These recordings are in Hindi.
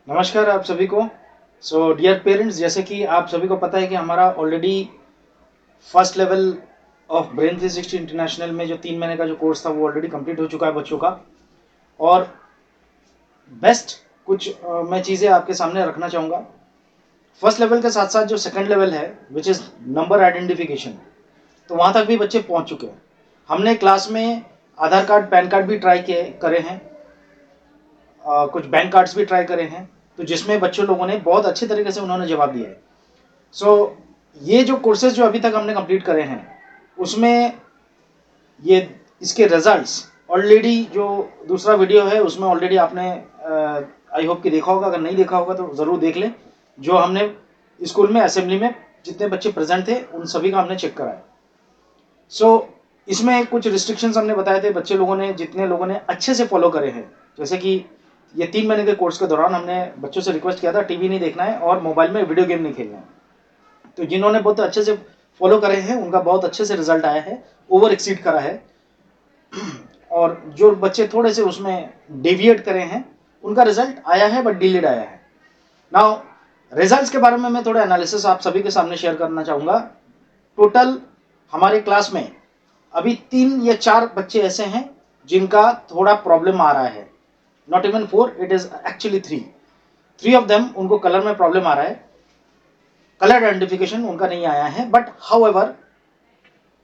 नमस्कार आप सभी को। सो डियर पेरेंट्स, जैसे कि आप सभी को पता है कि हमारा already first level of brain 360 international में जो 3 महीने का जो कोर्स था वो ऑलरेडी कंप्लीट हो चुका है बच्चों का। और बेस्ट कुछ मैं चीज़ें आपके सामने रखना चाहूँगा। फर्स्ट लेवल के साथ साथ जो सेकंड लेवल है विच इज़ नंबर आइडेंटिफिकेशन, तो वहाँ तक भी बच्चे पहुँच चुके हैं। हमने क्लास में आधार कार्ड पैन कार्ड भी ट्राई किए करे हैं, कुछ बैंक कार्ड्स भी ट्राई करे हैं, तो जिसमें बच्चों लोगों ने बहुत अच्छे तरीके से उन्होंने जवाब दिया है। सो ये जो कोर्सेज जो अभी तक हमने कंप्लीट करे हैं उसमें ये इसके रिजल्ट्स ऑलरेडी, जो दूसरा वीडियो है उसमें ऑलरेडी आपने आई होप कि देखा होगा। अगर नहीं देखा होगा तो ज़रूर देख लें। जो हमने स्कूल में असेंबली में जितने बच्चे प्रेजेंट थे उन सभी का हमने चेक कराया। सो इसमें कुछ रिस्ट्रिक्शंस हमने बताए थे। बच्चे लोगों ने, जितने लोगों ने अच्छे से फॉलो करे हैं, जैसे कि ये 3 महीने के कोर्स के दौरान हमने बच्चों से रिक्वेस्ट किया था टीवी नहीं देखना है और मोबाइल में वीडियो गेम नहीं खेलना है। तो जिन्होंने बहुत अच्छे से फॉलो करे हैं उनका बहुत अच्छे से रिजल्ट आया है, ओवर एक्सीड करा है। और जो बच्चे थोड़े से उसमें डेविएट करे हैं उनका रिजल्ट आया है बट डिलेड आया है। नाउ रिजल्ट्स के बारे में मैं थोड़ा एनालिसिस आप सभी के सामने शेयर करना चाहूँगा। टोटल हमारे क्लास में अभी 3 या 4 बच्चे ऐसे हैं जिनका थोड़ा प्रॉब्लम आ रहा है। Not even 4, it is actually 3 of them, उनको कलर में प्रॉब्लम आ रहा है। कलर आइडेंटिफिकेशन उनका नहीं आया है, बट हाउएवर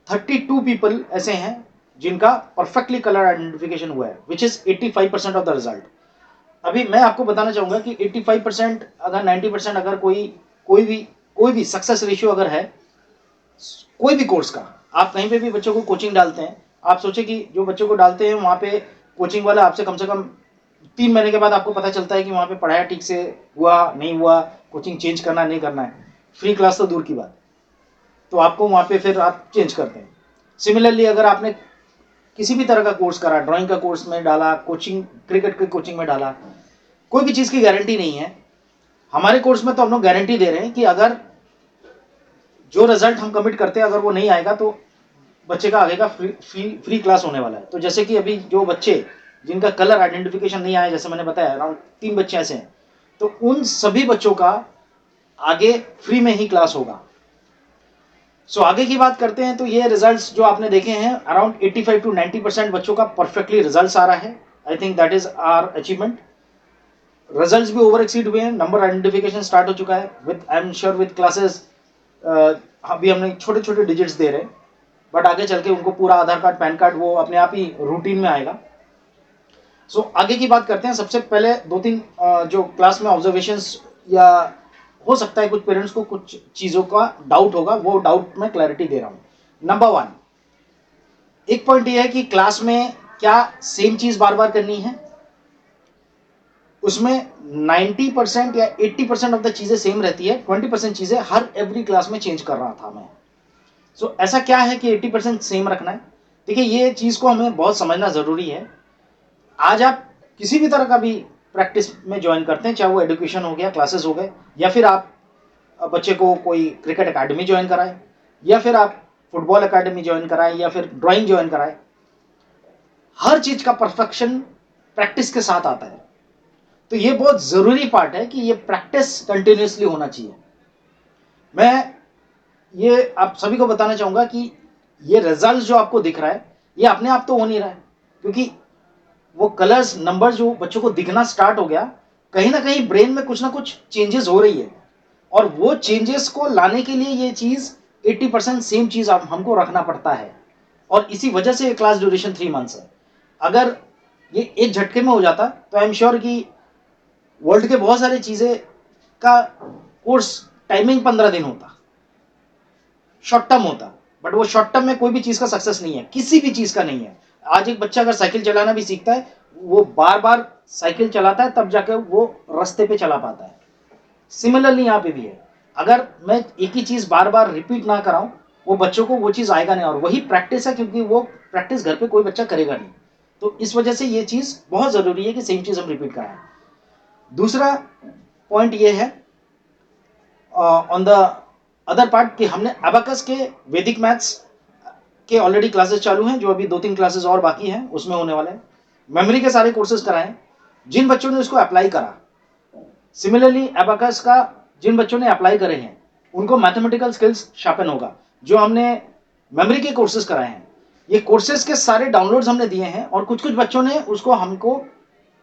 32 पीपल ऐसे हैं जिनका परफेक्टली कलर आइडेंटिफिकेशन हुआ है, which is 85% of the result. अभी मैं आपको बताना चाहूंगा कि 85% अगर 90% अगर कोई भी सक्सेस रेशियो अगर है कोई भी कोर्स का, आप कहीं पे भी बच्चों को कोचिंग डालते हैं, आप सोचे कि जो बच्चों को डालते हैं वहाँ पे कोचिंग वाला आपसे कम से कम 3 महीने के बाद आपको पता चलता है कि वहाँ पे पढ़ाया ठीक से हुआ नहीं हुआ, कोचिंग चेंज करना नहीं करना है, फ्री क्लास तो दूर की बात, तो आपको वहाँ पे फिर आप चेंज करते हैं। सिमिलरली अगर आपने किसी भी तरह का कोर्स करा, ड्राइंग का कोर्स में डाला, कोचिंग क्रिकेट के कोचिंग में डाला, कोई भी चीज़ की गारंटी नहीं है। हमारे कोर्स में तो हम लोग गारंटी दे रहे हैं कि अगर जो रिजल्ट हम कमिट करते हैं अगर वो नहीं आएगा तो बच्चे का आगे का फ्री क्लास होने वाला है। तो जैसे कि अभी जो बच्चे जिनका कलर आइडेंटिफिकेशन नहीं आया, जैसे मैंने बताया अराउंड 3 बच्चे ऐसे हैं, तो उन सभी बच्चों का आगे फ्री में ही क्लास होगा। सो आगे की बात करते हैं। तो ये रिजल्ट्स जो आपने देखे हैं अराउंड 85 to 90% बच्चों का परफेक्टली रिजल्ट्स आ रहा है। I think that is our achievement. Results भी ओवर एक्सीड हुए हैं, नंबर आइडेंटिफिकेशन स्टार्ट हो चुका है with, I am sure with classes. अभी हमने छोटे छोटे डिजिट्स दे रहे हैं, बट आगे चल के उनको पूरा आधार कार्ड पैन कार्ड वो अपने आप ही रूटीन में आएगा। सो आगे की बात करते हैं। सबसे पहले 2-3 जो क्लास में ऑब्जर्वेशंस, या हो सकता है कुछ पेरेंट्स को कुछ चीज़ों का डाउट होगा, वो डाउट मैं क्लैरिटी दे रहा हूँ। नंबर 1, एक पॉइंट ये है कि क्लास में क्या सेम चीज़ बार बार करनी है। उसमें 90% या 80% ऑफ द चीज़ें सेम रहती है, 20% चीज़ें हर एवरी क्लास में चेंज कर रहा था मैं। सो ऐसा क्या है कि 80% सेम रखना है। देखिए ये चीज़ को हमें बहुत समझना ज़रूरी है। आज आप किसी भी तरह का भी प्रैक्टिस में ज्वाइन करते हैं, चाहे वो एजुकेशन हो गया, क्लासेस हो गए, या फिर आप बच्चे को कोई क्रिकेट अकेडमी ज्वाइन कराएं, या फिर आप फुटबॉल अकेडमी ज्वाइन कराएं, या फिर ड्राइंग ज्वाइन कराएं, हर चीज का परफेक्शन प्रैक्टिस के साथ आता है। तो ये बहुत जरूरी पार्ट है कि ये प्रैक्टिस कंटिन्यूसली होना चाहिए। मैं ये आप सभी को बताना चाहूंगा कि ये रिजल्ट जो आपको दिख रहा है ये अपने आप तो हो नहीं रहा है, क्योंकि वो कलर्स नंबर जो बच्चों को दिखना स्टार्ट हो गया, कहीं ना कहीं ब्रेन में कुछ ना कुछ चेंजेस हो रही है, और वो चेंजेस को लाने के लिए ये चीज 80% सेम चीज हमको रखना पड़ता है। और इसी वजह से ये क्लास ड्यूरेशन 3 मंथ्स है। अगर ये एक झटके में हो जाता तो आई एम श्योर कि वर्ल्ड के बहुत सारी चीजें का कोर्स टाइमिंग 15 दिन होता, शॉर्ट टर्म होता, बट वो शॉर्ट टर्म में कोई भी चीज का सक्सेस नहीं है, किसी भी चीज का नहीं है। आज एक बच्चा अगर साइकिल चलाना भी सीखता है, वो बार बार साइकिल चलाता है तब जाकर वो रास्ते पे चला पाता है। सिमिलरली यहाँ पे भी है, अगर मैं एक ही चीज बार बार रिपीट ना कराऊं, वो बच्चों को वो चीज आएगा नहीं, और वही प्रैक्टिस है, क्योंकि वो प्रैक्टिस घर पे कोई बच्चा करेगा नहीं। तो इस वजह से ये चीज बहुत जरूरी है कि सेम चीज हम रिपीट कराएं। दूसरा पॉइंट ये है ऑन द अदर पार्ट कि हमने अबाकस के वैदिक मैथ्स के ऑलरेडी क्लासेस चालू हैं, जो अभी 2-3 क्लासेस और बाकी हैं उसमें होने वाले हैं। मेमोरी के सारे कोर्सेज कराएं। जिन बच्चों ने उसको अप्लाई करा सिमिलरली एबाकस का जिन बच्चों ने अप्लाई करे हैं उनको मैथमेटिकल स्किल्स शार्पन होगा। जो हमने मेमोरी के कोर्सेज कराए हैं, ये कोर्सेज के सारे डाउनलोड्स हमने दिए हैं और कुछ कुछ बच्चों ने उसको हमको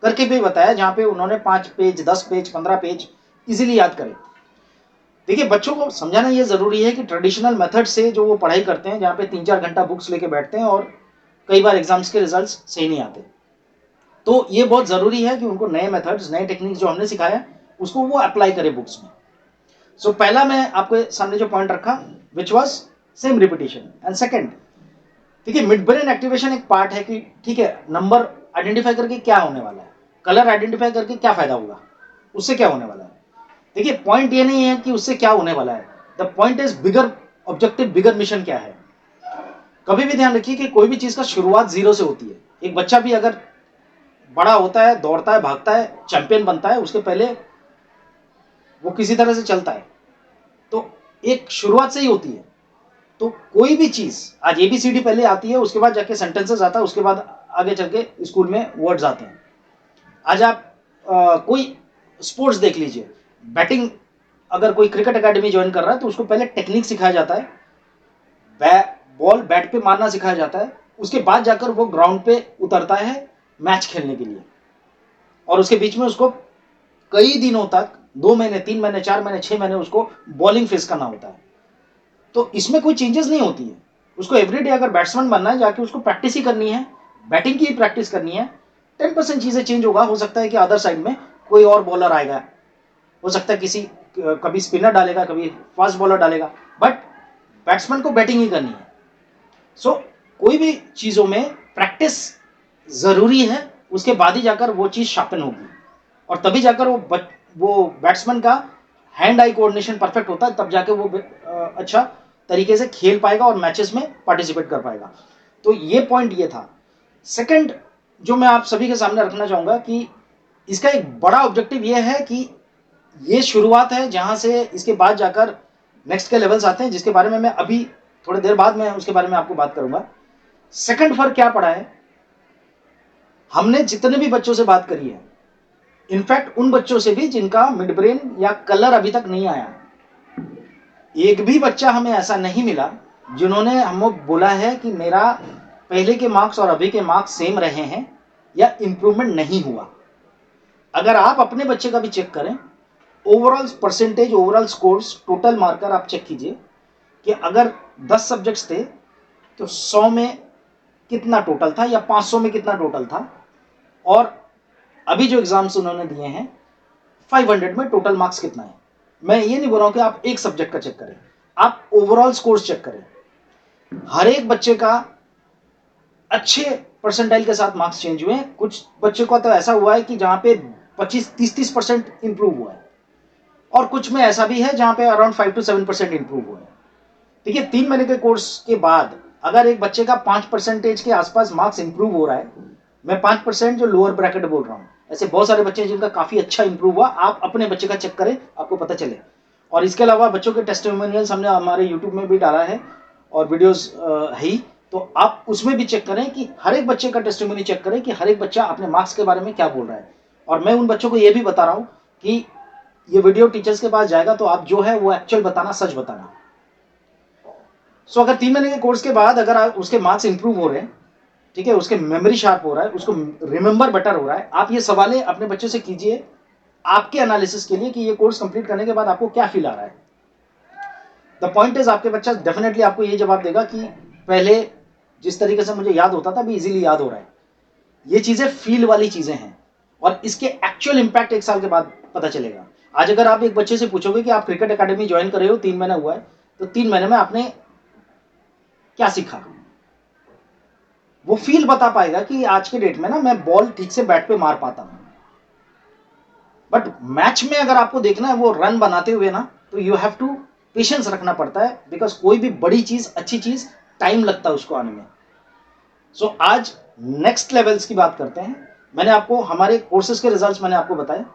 करके भी बताया, जहां पे उन्होंने 5 पेज 10 पेज 15 पेज इजीली याद करे। देखिए, बच्चों को समझाना ये जरूरी है कि ट्रेडिशनल मेथड से जो वो पढ़ाई करते हैं, जहाँ पे 3-4 घंटा बुक्स लेके बैठते हैं और कई बार एग्जाम्स के रिजल्ट्स सही नहीं आते, तो ये बहुत जरूरी है कि उनको नए मेथड्स नए टेक्निक्स जो हमने सिखाया उसको वो अप्लाई करें बुक्स में। सो पहला मैं आपके सामने जो पॉइंट रखा which was same repetition. And second, देखिए मिड ब्रेन एक्टिवेशन एक पार्ट है कि ठीक है, नंबर आइडेंटिफाई करके क्या होने वाला है, कलर आइडेंटिफाई करके क्या फायदा होगा, उससे क्या होने वाला है। देखिए, पॉइंट ये नहीं है कि उससे क्या होने वाला है, the point is bigger objective, bigger mission क्या है। कभी भी ध्यान रखिए कि कोई भी चीज का शुरुआत जीरो से होती है। एक बच्चा भी अगर बड़ा होता है, दौड़ता है, भागता है, चैंपियन बनता है, उसके पहले वो किसी तरह से चलता है, तो एक शुरुआत से ही होती है। तो कोई भी चीज, आज एबीसीडी पहले आती है, उसके बाद जाके सेंटेंसेस आता है, उसके बाद आगे चल के स्कूल में वर्ड्स आते हैं। आज आप कोई स्पोर्ट्स देख लीजिए, बैटिंग अगर कोई क्रिकेट एकेडमी ज्वाइन कर रहा है तो उसको पहले टेक्निक सिखाया जाता है, बॉल बैट पे मारना सिखाया जाता है, उसके बाद जाकर वो ग्राउंड पे उतरता है मैच खेलने के लिए, और उसके बीच में उसको कई दिनों तक 2 महीने 3 महीने 4 महीने 6 महीने उसको बॉलिंग फेस करना होता है। तो इसमें कोई चेंजेस नहीं होती है। उसको एवरीडे अगर बैट्समैन बनना है, जाके उसको प्रैक्टिस ही करनी है, बैटिंग की प्रैक्टिस करनी है। 10% चीजें चेंज होगा, हो सकता है कि अदर साइड में कोई और बॉलर आएगा, हो सकता है किसी कभी स्पिनर डालेगा, कभी फास्ट बॉलर डालेगा, बट बैट्समैन को बैटिंग ही करनी है। सो कोई भी चीजों में प्रैक्टिस जरूरी है, उसके बाद ही जाकर वो चीज शार्पन होगी, और तभी जाकर वो बैट्समैन का हैंड आई कोऑर्डिनेशन परफेक्ट होता है, तब जाके वो अच्छा तरीके से खेल पाएगा और मैचेस में पार्टिसिपेट कर पाएगा। तो ये पॉइंट ये था। सेकंड जो मैं आप सभी के सामने रखना चाहूंगा कि इसका एक बड़ा ऑब्जेक्टिव ये है कि ये शुरुआत है, जहां से इसके बाद जाकर नेक्स्ट के लेवल्स आते हैं, जिसके बारे में मैं अभी थोड़ी देर बाद में उसके बारे में आपको बात करूंगा। सेकंड फर्क क्या पड़ा है, हमने जितने भी बच्चों से बात करी है, इनफैक्ट उन बच्चों से भी जिनका मिड ब्रेन या कलर अभी तक नहीं आया, एक भी बच्चा हमें ऐसा नहीं मिला जिन्होंने हमें बोला है कि मेरा पहले के मार्क्स और अभी के मार्क्स सेम रहे हैं या इंप्रूवमेंट नहीं हुआ। अगर आप अपने बच्चे का भी चेक करें, overall percentage, overall scores, total marker आप चेक कीजिए कि अगर 10 सब्जेक्ट्स थे तो 100 में कितना टोटल था या 500 में कितना टोटल था, और अभी जो एग्जाम्स उन्होंने दिए हैं 500 में टोटल मार्क्स कितना है। मैं ये नहीं बोल रहा हूं कि आप एक सब्जेक्ट का चेक करें, आप ओवरऑल स्कोर्स चेक करें। हर एक बच्चे का अच्छे परसेंटाइल के साथ मार्क्स चेंज हुए हैं। कुछ बच्चे को तो ऐसा हुआ है कि जहां पे 25-30% इंप्रूव हुआ है, और कुछ में ऐसा भी है जहां पे अराउंड 5 to 7% इंप्रूव हुआ है। देखिए, 3 महीने के कोर्स के बाद अगर एक बच्चे का 5% के आसपास मार्क्स इंप्रूव हो रहा है, मैं 5% जो लोअर ब्रैकेट बोल रहा हूँ, ऐसे बहुत सारे बच्चे जिनका काफी अच्छा इंप्रूव हुआ, आप अपने बच्चे का चेक करें, आपको पता चले। और इसके अलावा बच्चों के टेस्टिमोनियल्स हमने हमारे यूट्यूब में भी डाला है और वीडियोस है ही, तो आप उसमें भी चेक करें कि हर एक बच्चे का टेस्टिमोनी चेक करें कि हर एक बच्चा अपने मार्क्स के बारे में क्या बोल रहा है। और मैं उन बच्चों को ये भी बता रहा हूँ कि ये वीडियो टीचर्स के पास जाएगा तो आप जो है वो एक्चुअल बताना, सच बताना। सो अगर 3 महीने के कोर्स के बाद अगर उसके मार्क्स इंप्रूव हो रहे हैं, ठीक है, उसके मेमोरी शार्प हो रहा है, उसको रिमेंबर बेटर हो रहा है, आप ये सवालें अपने बच्चे से कीजिए आपके एनालिसिस के लिए कि ये कोर्स कंप्लीट करने के बाद आपको क्या फील आ रहा है। द पॉइंट इज, आपके बच्चा डेफिनेटली आपको ये जवाब देगा कि पहले जिस तरीके से मुझे याद होता था अभी इजीली याद हो रहा है। ये चीजें फील वाली चीजें हैं, और इसके एक्चुअल इंपैक्ट 1 साल के बाद पता चलेगा। आज अगर आप एक बच्चे से पूछोगे कि आप क्रिकेट एकेडमी ज्वाइन कर रहे हो, 3 महीना हुआ है, तो 3 महीने में आपने क्या सीखा, वो फील बता पाएगा कि आज के डेट में ना मैं बॉल ठीक से बैट पे मार पाता हूं। बट मैच में अगर आपको देखना है वो रन बनाते हुए ना, तो यू हैव टू पेशेंस रखना पड़ता है, बिकॉज कोई भी बड़ी चीज, अच्छी चीज, टाइम लगता है उसको आने में। सो आज नेक्स्ट लेवल्स की बात करते हैं। मैंने आपको हमारे कोर्सेज के रिजल्ट्स मैंने आपको बताए।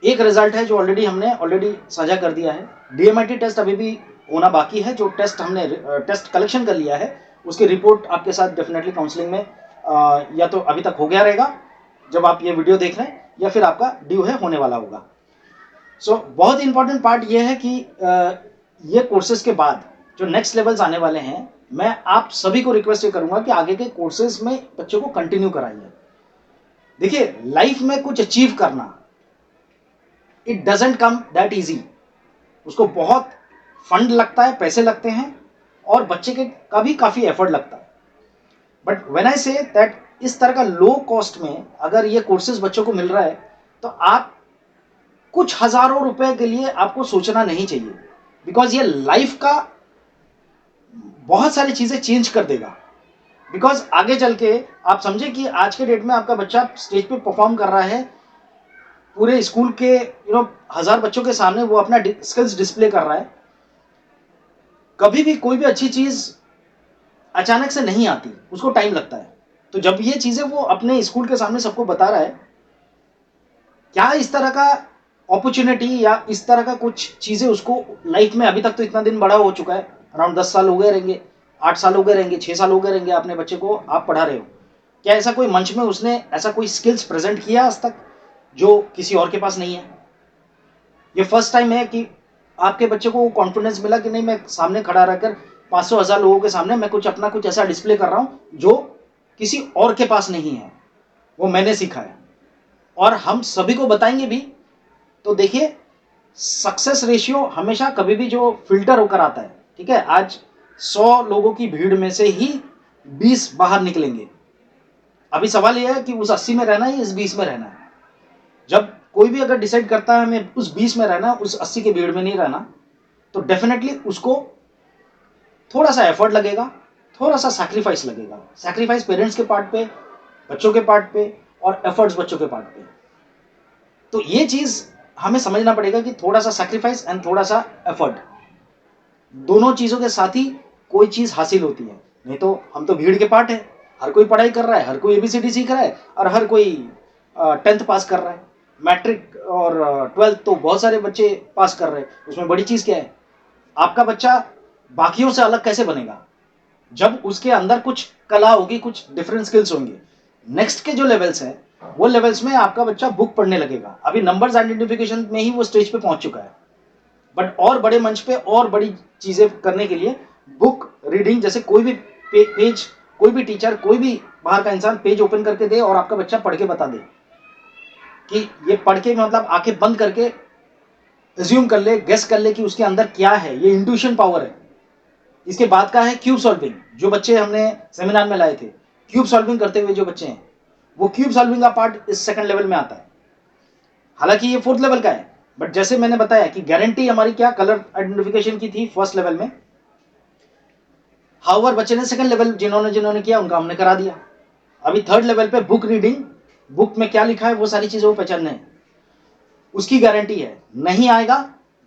एक रिजल्ट है जो ऑलरेडी साझा कर दिया है। डीएमआईटी टेस्ट अभी भी होना बाकी है। जो टेस्ट हमने टेस्ट कलेक्शन कर लिया है उसकी रिपोर्ट आपके साथ डेफिनेटली काउंसलिंग में या तो अभी तक हो गया रहेगा जब आप ये वीडियो देख रहे हैं, या फिर आपका ड्यू है, होने वाला होगा। सो बहुत इंपॉर्टेंट पार्ट ये है कि ये कोर्सेज के बाद जो नेक्स्ट लेवल्स आने वाले हैं, मैं आप सभी को रिक्वेस्ट ये करूंगा कि आगे के कोर्सेज में बच्चों को कंटिन्यू कराइए। देखिए, लाइफ में कुछ अचीव करना, it doesn't come that easy. उसको बहुत फंड लगता है, पैसे लगते हैं, और बच्चे के का भी काफी एफर्ट लगता है। But when I say that इस तरह का लो कॉस्ट में अगर ये कोर्सेज बच्चों को मिल रहा है, तो आप कुछ हजारों रुपए के लिए आपको सोचना नहीं चाहिए, बिकॉज ये लाइफ का बहुत सारी चीजें चेंज कर देगा। बिकॉज आगे चल के आप समझे कि आज के डेट में आपका बच्चा स्टेज पे परफॉर्म कर रहा है, पूरे स्कूल के 1000 बच्चों के सामने वो अपना स्किल्स डिस्प्ले कर रहा है। कभी भी कोई भी अच्छी चीज अचानक से नहीं आती, उसको टाइम लगता है। तो जब ये चीजें वो अपने स्कूल के सामने सबको बता रहा है, क्या इस तरह का अपॉर्चुनिटी या इस तरह का कुछ चीजें उसको लाइफ में, अभी तक तो इतना दिन बड़ा हो चुका है, अराउंड 10 साल हो गए रहेंगे, 8 साल हो गए रहेंगे, 6 साल हो गए रहेंगे, अपने बच्चे को आप पढ़ा रहे हो, क्या ऐसा कोई मंच में उसने ऐसा कोई स्किल्स प्रेजेंट किया आज तक जो किसी और के पास नहीं है? ये फर्स्ट टाइम है कि आपके बच्चे को कॉन्फिडेंस मिला कि नहीं, मैं सामने खड़ा रहकर 500,000 लोगों के सामने मैं कुछ अपना कुछ ऐसा डिस्प्ले कर रहा हूं जो किसी और के पास नहीं है, वो मैंने सीखा है और हम सभी को बताएंगे भी। तो देखिए, सक्सेस रेशियो हमेशा कभी भी जो फिल्टर होकर आता है, ठीक है, आज 100 लोगों की भीड़ में से ही 20 बाहर निकलेंगे। अभी सवाल यह है कि उस 80 में रहना है या इस 20 में रहना है। जब कोई भी अगर डिसाइड करता है हमें उस 20 में रहना, उस 80 के भीड़ में नहीं रहना, तो डेफिनेटली उसको थोड़ा सा एफर्ट लगेगा, थोड़ा सा सैक्रिफाइस लगेगा। सैक्रिफाइस पेरेंट्स के पार्ट पे, बच्चों के पार्ट पे, और एफर्ट्स बच्चों के पार्ट पे। तो ये चीज हमें समझना पड़ेगा कि थोड़ा सा सैक्रिफाइस एंड थोड़ा सा एफर्ट, दोनों चीजों के साथ ही कोई चीज हासिल होती है। नहीं तो हम तो भीड़ के पार्ट है, हर कोई पढ़ाई कर रहा है, हर कोई एबीसीडी सीख रहा है, और हर कोई 10th पास कर रहा है। मैट्रिक और 12th तो बहुत सारे बच्चे पास कर रहे हैं, उसमें बड़ी चीज क्या है? आपका बच्चा बाकियों से अलग कैसे बनेगा? जब उसके अंदर कुछ कला होगी, कुछ डिफरेंट स्किल्स होंगे। नेक्स्ट के जो लेवल्स हैं, वो लेवल्स में आपका बच्चा बुक पढ़ने लगेगा। अभी नंबर्स आइडेंटिफिकेशन में ही वो स्टेज पे पहुंच चुका है, बट और बड़े मंच पे और बड़ी चीजें करने के लिए बुक रीडिंग, जैसे कोई भी पेज, कोई भी टीचर, कोई भी बाहर का इंसान पेज ओपन करके दे और आपका बच्चा पढ़ के बता दे कि ये पढ़ के, मतलब आंखें बंद करके एज्यूम कर ले, गेस कर ले कि उसके अंदर क्या है। ये इंट्यूशन पावर है। इसके बाद का है क्यूब सॉल्विंग, जो बच्चे हमने सेमिनार में लाए थे, क्यूब सॉल्विंग करते हुए जो बच्चे हैं, वो क्यूब सॉल्विंग का पार्ट इस सेकंड लेवल में आता है। हालांकि ये 4th लेवल का है, बट जैसे मैंने बताया कि गारंटी हमारी क्या कलर आइडेंटिफिकेशन की थी 1st लेवल में। हाउवर बच्चे ने 2nd लेवल जिन्होंने किया उनका हमने करा दिया। अभी 3rd लेवल पे बुक रीडिंग, बुक में क्या लिखा है वो सारी चीजें वो पहचानने हैं, उसकी गारंटी है। नहीं आएगा,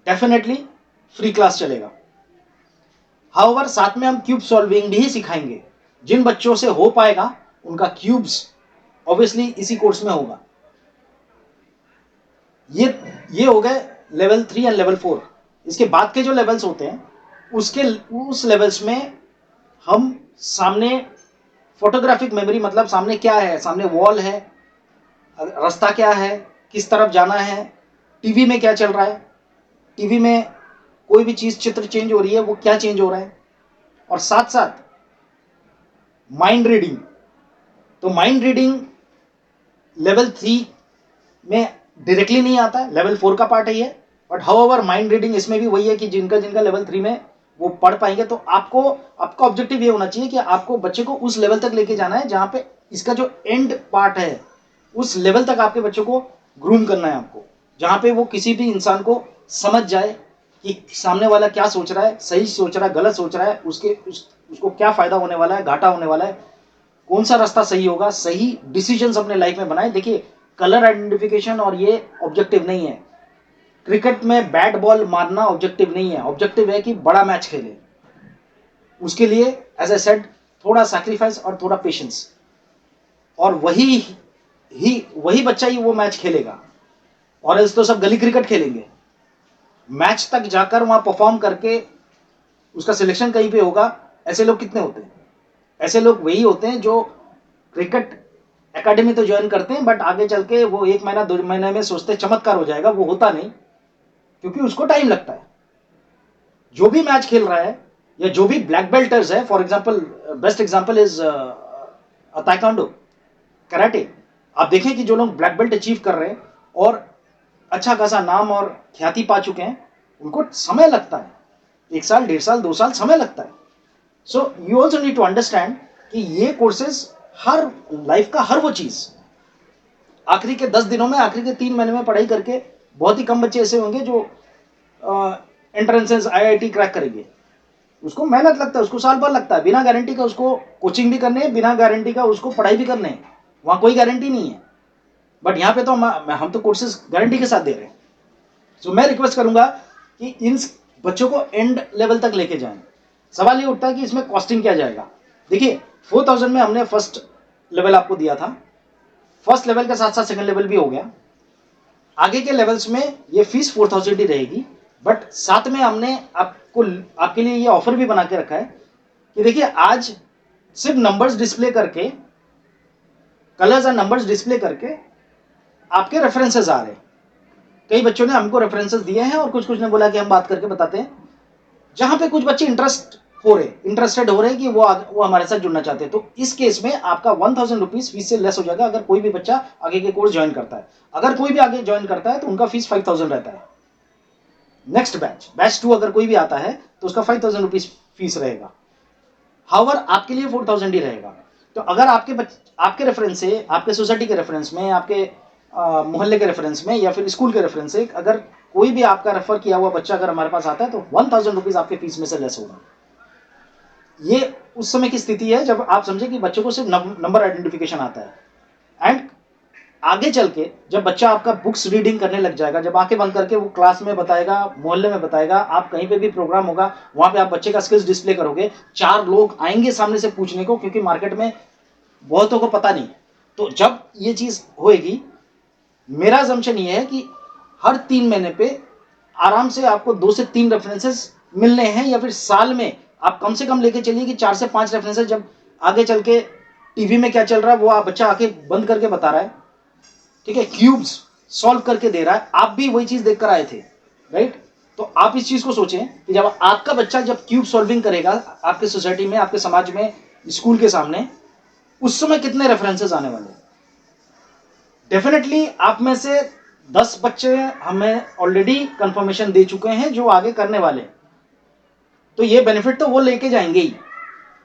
डेफिनेटली फ्री क्लास चलेगा। हाउवर साथ में हम क्यूब सॉल्विंग भी सिखाएंगे। जिन बच्चों से हो पाएगा उनका क्यूब्स ऑब्वियसली इसी कोर्स में होगा। ये हो गए लेवल 3 एंड लेवल 4। इसके बाद के जो लेवल्स होते हैं, उस लेवल्स में हम सामने फोटोग्राफिक मेमोरी, मतलब सामने क्या है, सामने वॉल है, रास्ता क्या है, किस तरफ जाना है, टीवी में क्या चल रहा है, टीवी में कोई भी चीज चित्र चेंज हो रही है, वो क्या चेंज हो रहा है, और साथ साथ माइंड रीडिंग। तो माइंड रीडिंग लेवल 3 में डायरेक्टली नहीं आता है, लेवल 4 का पार्ट है ये। बट हाउएवर माइंड रीडिंग इसमें भी वही है कि जिनका लेवल 3 में वो पढ़ पाएंगे, तो आपका ऑब्जेक्टिव ये होना चाहिए कि आपको बच्चे को उस लेवल तक लेके जाना है जहां पे इसका जो एंड पार्ट है, उस लेवल तक आपके बच्चों को ग्रूम करना है आपको, जहां पे वो किसी भी इंसान को समझ जाए कि सामने वाला क्या सोच रहा है, सही सोच रहा है, गलत सोच रहा है, उसको क्या फायदा होने वाला है, घाटा होने वाला है, कौन सा रास्ता सही होगा, सही डिसीजंस अपने लाइफ में बनाए। देखिए, कलर आइडेंटिफिकेशन और ये ऑब्जेक्टिव नहीं है। क्रिकेट में बैट बॉल मारना ऑब्जेक्टिव नहीं है। ऑब्जेक्टिव है कि बड़ा मैच खेले। उसके लिए एज ए सेड थोड़ा सैक्रिफाइस और थोड़ा पेशेंस, और वही बच्चा ही वो मैच खेलेगा, और एल्स तो सब गली क्रिकेट खेलेंगे। मैच तक जाकर वहां परफॉर्म करके उसका सिलेक्शन कहीं पे होगा। ऐसे लोग कितने होते हैं? ऐसे लोग वही होते हैं जो क्रिकेट एकेडमी तो ज्वाइन करते हैं, बट आगे चल के वो 1 महीना 2 महीने में सोचते चमत्कार हो जाएगा, वो होता नहीं। क्योंकि उसको टाइम लगता है। जो भी मैच खेल रहा है या जो भी ब्लैक बेल्टर्स है, for example best example is taekwondo, karate. आप देखें कि जो लोग ब्लैक बेल्ट अचीव कर रहे हैं और अच्छा खासा नाम और ख्याति पा चुके हैं, उनको समय लगता है, 1 साल 1.5 साल 2 साल समय लगता है। So you also need to understand कि ये कोर्सेज हर लाइफ का हर वो चीज आखिरी के 10 दिनों में, आखिरी के 3 महीने में पढ़ाई करके बहुत ही कम बच्चे ऐसे होंगे जो एंट्रेंसेस IIT क्रैक करेंगे। उसको मेहनत लगता है, उसको साल भर लगता है, बिना गारंटी का उसको कोचिंग भी करने है, बिना गारंटी का उसको पढ़ाई भी करने है, वहां कोई गारंटी नहीं है। बट यहाँ पे तो हम तो कोर्सेज गारंटी के साथ दे रहे हैं। सो मैं रिक्वेस्ट करूंगा कि इन बच्चों को एंड लेवल तक लेके जाएं। सवाल ये उठता है कि इसमें कॉस्टिंग क्या जाएगा। देखिए 4000 में हमने फर्स्ट लेवल आपको दिया था, फर्स्ट लेवल के साथ साथ सेकंड लेवल भी हो गया। आगे के लेवल्स में ये फीस 4000 ही रहेगी, बट साथ में हमने आपके लिए ये ऑफर भी बना के रखा है कि देखिए आज सिर्फ नंबर्स डिस्प्ले करके, कलर्स और नंबर्स डिस्प्ले करके आपके रेफरेंसेस आ रहे हैं। कई बच्चों ने हमको रेफरेंसेस दिए हैं और कुछ ने बोला कि हम बात करके बताते हैं। जहां पे कुछ बच्चे इंटरेस्टेड हो रहे हैं कि वो हमारे साथ जुड़ना चाहते हैं, तो इस केस में आपका 1000 रुपीज फीस से लेस हो जाएगा अगर कोई भी बच्चा आगे के कोर्स ज्वाइन करता है। अगर कोई भी आगे ज्वाइन करता है तो उनका फीस 5000 रहता है। नेक्स्ट बैच 2 अगर कोई भी आता है तो उसका 5000 रुपीज फीस रहेगा। हाउएवर आपके लिए 4000 ही रहेगा। तो अगर आपके रेफरेंस से, आपके सोसाइटी के रेफरेंस में, आपके मोहल्ले के रेफरेंस में या फिर स्कूल के रेफरेंस से अगर कोई भी आपका रेफर किया हुआ बच्चा अगर हमारे पास आता है तो 1000 रुपीज आपके फीस में से लेस होगा। ये उस समय की स्थिति है जब आप समझे कि बच्चों को सिर्फ नंबर आइडेंटिफिकेशन आता है। एंड आगे चल के जब बच्चा आपका बुक्स रीडिंग करने लग जाएगा, जब आंखें बंद करके वो क्लास में बताएगा, मोहल्ले में बताएगा, आप कहीं पे भी प्रोग्राम होगा वहां पे आप बच्चे का स्किल्स डिस्प्ले करोगे, 4 लोग आएंगे सामने से पूछने को, क्योंकि मार्केट में बहुतों को पता नहीं। तो जब ये चीज होएगी, मेरा असम्पशन ये है कि हर 3 महीने पे आराम से आपको 2 से 3 रेफरेंसेस मिलने हैं, या फिर साल में आप कम से कम लेके चलिए कि 4 से 5 रेफरेंसेस। जब आगे चल के टीवी में क्या चल रहा है वो आप बच्चा आके बंद करके बता रहा है, ठीक है, क्यूब्स सॉल्व करके दे रहा है, आप भी वही चीज देखकर आए थे, राइट। तो आप इस चीज को सोचें कि जब आपका बच्चा जब क्यूब सॉल्विंग करेगा आपके सोसाइटी में, आपके समाज में, स्कूल के सामने, उस समय कितने रेफरेंसेस आने वाले। डेफिनेटली आप में से 10 बच्चे हमें ऑलरेडी कंफर्मेशन दे चुके हैं जो आगे करने वाले, तो ये बेनिफिट तो वो लेके जाएंगे ही।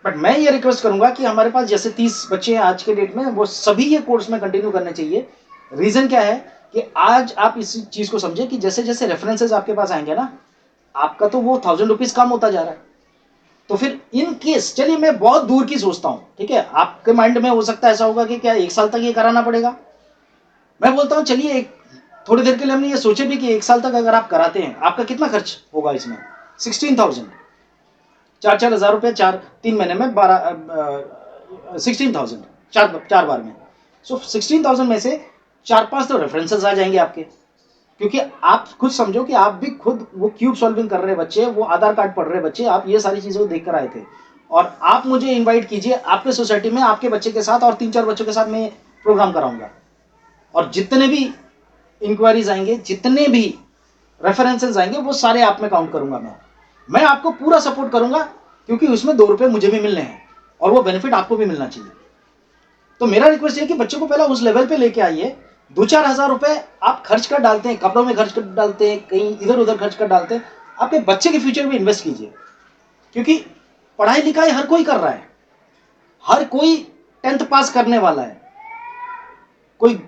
बट मैं ये रिक्वेस्ट करूंगा कि हमारे पास जैसे 30 बच्चे हैं आज के डेट में, वो सभी ये कोर्स में कंटिन्यू करने चाहिए। रीजन क्या है कि आज आप इस चीज को समझे कि जैसे जैसे रेफरेंसेस आपके पास आएंगे ना, आपका तो वो 1000 रुपीज कम होता जा रहा है। तो फिर इन केस, चलिए मैं बहुत दूर की सोचता हूं, ठीक है, आपके माइंड में हो सकता है ऐसा होगा कि क्या 1 साल तक ये कराना पड़ेगा। मैं बोलता हूं चलिए थोड़ी देर के लिए हमने ये सोचे भी कि 1 साल तक अगर आप कराते हैं, आपका कितना खर्च होगा इसमें, 16,000, 4-4 हजार रुपये 3 महीने में 16,000 चार बार में। सो 16,000 में से 4-5 तो रेफरेंसेस आ जाएंगे आपके, क्योंकि आप खुद समझो कि आप भी खुद वो क्यूब सॉल्विंग कर रहे बच्चे, वो आधार कार्ड पढ़ रहे बच्चे, आप ये सारी चीजों को देख कर आए थे। और आप मुझे इन्वाइट कीजिए आपके सोसाइटी में आपके बच्चे के साथ और 3-4 बच्चों के साथ मैं प्रोग्राम कराऊंगा, और जितने भी इंक्वायरीज आएंगे, जितने भी रेफरेंसेस आएंगे, वो सारे आप में काउंट करूंगा। मैं आपको पूरा सपोर्ट करूंगा, क्योंकि उसमें 2 रुपए मुझे भी मिलने हैं और वो बेनिफिट आपको भी मिलना चाहिए। तो मेरा रिक्वेस्ट है कि बच्चों को पहले उस लेवल पे लेके आइए। 2-4 हजार रुपए आप खर्च कर डालते हैं, कपड़ों में खर्च कर डालते हैं, कहीं इधर उधर खर्च कर डालते हैं, आपके बच्चे के फ्यूचर में इन्वेस्ट कीजिए। क्योंकि पढ़ाई लिखाई हर कोई कर रहा है, हर कोई 10th पास करने वाला है। कोई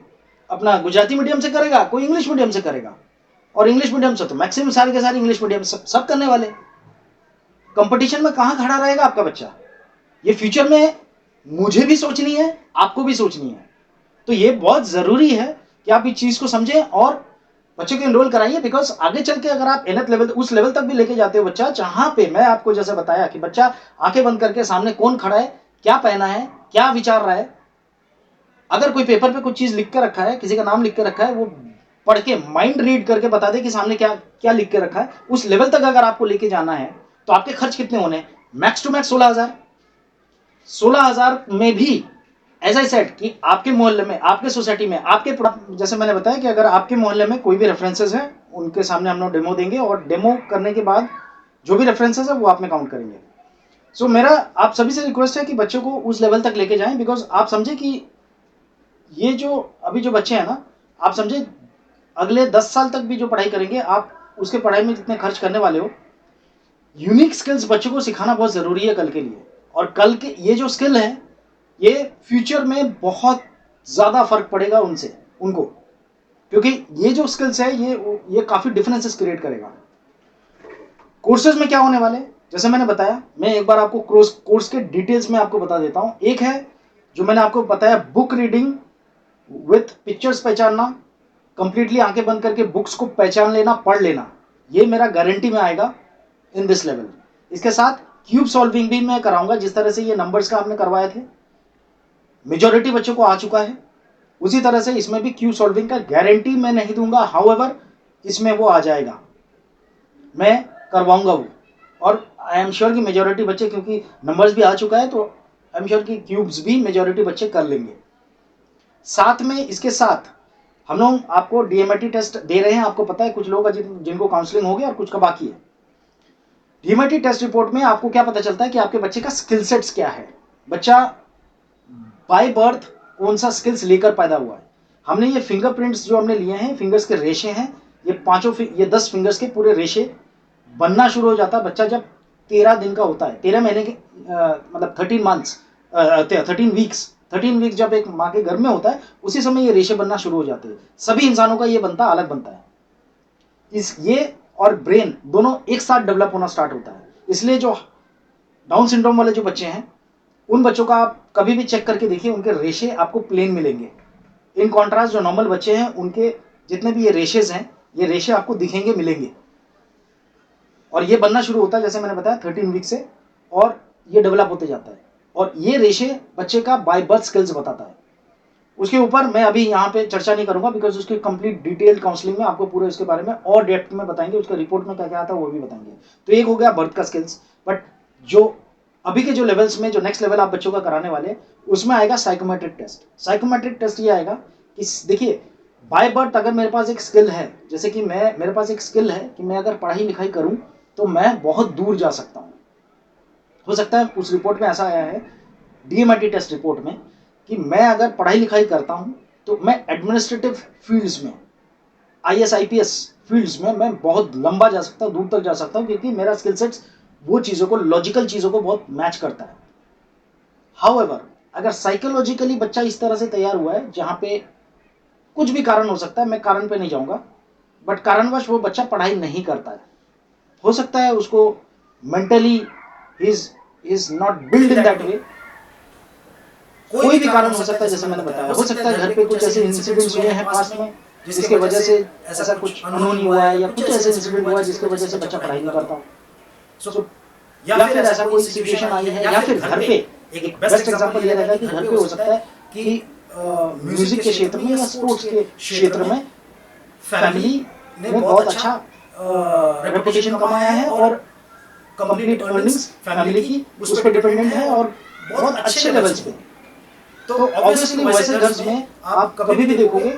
अपना गुजराती मीडियम से करेगा, कोई इंग्लिश मीडियम से करेगा, और इंग्लिश मीडियम से तो मैक्सिमम सारे के सारे इंग्लिश मीडियम सब करने वाले। कंपटीशन में कहां खड़ा रहेगा आपका बच्चा, ये फ्यूचर में मुझे भी सोचनी है, आपको भी सोचनी है। तो ये बहुत जरूरी है कि आप इस चीज को समझें और बच्चे को एनरोल कराइए। बिकॉज आगे चल के अगर आप एनथ लेवल, उस लेवल तक भी लेके जाते हो बच्चा, जहां पे मैं आपको जैसे बताया कि बच्चा आंखें बंद करके सामने कौन खड़ा है, क्या पहना है, क्या विचार रहा है, अगर कोई पेपर पे कुछ चीज लिख के रखा है, किसी का नाम लिख के रखा है, वो पढ़ के माइंड रीड करके बता दे कि सामने क्या क्या लिख के रखा है, उस लेवल तक अगर आपको लेके जाना है तो आपके खर्च कितने होने, मैक्स टू मैक्स 16,000। 16,000 में भी एज आई सेड कि आपके मोहल्ले में, आपके सोसाइटी में, आपके, जैसे मैंने बताया कि अगर आपके मोहल्ले में कोई भी रेफरेंसेस है, उनके सामने हम लोग डेमो देंगे और डेमो करने के बाद जो भी रेफरेंसेस है वो आप में काउंट करेंगे। सो मेरा आप सभी से रिक्वेस्ट है कि बच्चों को उस लेवल तक लेके जाएं, बिकॉज आप समझे कि ये जो अभी जो बच्चे हैं ना, आप समझे अगले 10 साल तक भी जो पढ़ाई करेंगे, आप उसके पढ़ाई में जितने खर्च करने वाले हो, यूनिक स्किल्स बच्चों को सिखाना बहुत ज़रूरी है कल के लिए। और कल के ये जो स्किल है ये फ्यूचर में बहुत ज़्यादा फर्क पड़ेगा उनको, क्योंकि ये जो स्किल्स है ये काफ़ी डिफरेंसेस क्रिएट करेगा। कोर्सेज में क्या होने वाले, जैसे मैंने बताया, मैं एक बार आपको कोर्स के डिटेल्स में आपको बता देता हूँ। एक है जो मैंने आपको बताया, बुक रीडिंग विथ पिक्चर्स पहचानना, कंप्लीटली आंखें बंद करके बुक्स को पहचान लेना, पढ़ लेना, ये मेरा गारंटी में आएगा इन दिस लेवल। इसके साथ क्यूब सॉल्विंग भी मैं कराऊंगा, जिस तरह से ये नंबर्स का आपने करवाए थे, मेजॉरिटी बच्चों को आ चुका है, उसी तरह से इसमें भी क्यूब सॉल्विंग का गारंटी मैं नहीं दूंगा, हाउएवर इसमें वो आ जाएगा, मैं करवाऊंगा वो। और आई एम श्योर कि मेजॉरिटी बच्चे, क्योंकि नंबर्स भी आ चुका है, तो आई एम श्योर कि क्यूब्स भी मेजॉरिटी बच्चे कर लेंगे। साथ में इसके साथ हम लोग आपको डीएमआईटी टेस्ट दे रहे हैं। आपको पता है कुछ लोग जिनको काउंसलिंग हो गया और कुछ का बाकी है। डीएमआईटी टेस्ट रिपोर्ट में आपको क्या पता चलता है कि आपके बच्चे का स्किल सेट्स क्या है, बच्चा बाय बर्थ कौन सा स्किल्स लेकर पैदा हुआ है। हमने ये फिंगरप्रिंट्स जो हमने लिए हैं, फिंगर्स के रेशे हैं, ये 10 फिंगर्स के पूरे रेशे बनना शुरू हो जाता है बच्चा जब 13 दिन का होता है, 13 महीने के मतलब 13 वीक्स जब एक माँ के घर में होता है, उसी समय ये रेशे बनना शुरू हो जाते हैं। सभी इंसानों का ये बनता अलग बनता है। ये और ब्रेन दोनों एक साथ डेवलप होना स्टार्ट होता है। इसलिए जो डाउन सिंड्रोम वाले जो बच्चे हैं, उन बच्चों का आप कभी भी चेक करके देखिए, उनके रेशे आपको प्लेन मिलेंगे। इन कॉन्ट्रास्ट जो नॉर्मल बच्चे हैं, उनके जितने भी ये रेशेज हैं, ये रेशे आपको दिखेंगे, मिलेंगे। और ये बनना शुरू होता है जैसे मैंने बताया 13 वीक से, और ये डेवलप होते जाता है। और ये रेशे बच्चे का बाय बर्थ स्किल्स बताता है। उसके ऊपर मैं अभी यहाँ पे चर्चा नहीं करूंगा, बिकॉज उसकी कंप्लीट डिटेल काउंसलिंग में आपको पूरे इसके बारे में और डेप्थ में बताएंगे, उसका रिपोर्ट में क्या क्या आता है वो भी बताएंगे। तो एक हो गया बर्थ का स्किल्स, बट जो अभी के जो लेवल्स में जो नेक्स्ट लेवल आप बच्चों का कराने वाले, उसमें आएगा साइकोमेट्रिक टेस्ट। साइकोमेट्रिक टेस्ट ये आएगा कि देखिए, बाय बर्थ अगर मेरे पास एक स्किल है, जैसे कि मेरे पास एक स्किल है कि मैं अगर पढ़ाई लिखाई करूं तो मैं बहुत दूर जा सकता हूं। हो सकता है उस रिपोर्ट में ऐसा आया है, डीएमआईटी टेस्ट रिपोर्ट में, कि मैं अगर पढ़ाई लिखाई करता हूं तो मैं एडमिनिस्ट्रेटिव फील्ड्स में, आईएएस आईपीएस फील्ड्स में मैं बहुत लंबा जा सकता हूं, दूर तक जा सकता हूं, क्योंकि मेरा स्किल सेट्स वो चीज़ों को, लॉजिकल चीज़ों को बहुत मैच करता है। हाउएवर अगर साइकोलॉजिकली बच्चा इस तरह से तैयार हुआ है, जहाँ पे कुछ भी कारण हो सकता है, मैं कारण पे नहीं जाऊँगा, बट कारणवश वो बच्चा पढ़ाई नहीं करता है, हो सकता है उसको mentally is not build in that way, कोई भी कारण हो सकता है, जैसे मैंने बताया। हो सकता है घर पे कुछ ऐसे इंसिडेंट्स हुए हैं पास्ट में जिसके वजह से ऐसा कुछ अनहोनी हुआ है, या कुछ ऐसे इंसिडेंट हुआ है जिसकी वजह से बच्चा पढ़ाई नहीं करता। सो या फिर ऐसा कोई सिचुएशन आई है, या फिर घर पे, एक बेस्ट एग्जांपल ये रहेगा कि घर पे हो सकता है कि म्यूजिक के क्षेत्र में या स्पोर्ट्स के क्षेत्र में फैमिली ने बहुत अच्छा रेपुटेशन कमाया है, और कंप्लीट अर्निंग्स फैमिली की उस पर डिपेंडेंट है, और बहुत अच्छे लेवल्स पे। तो ऑब्वियसली वैसे घर में आप कभी भी देखोगे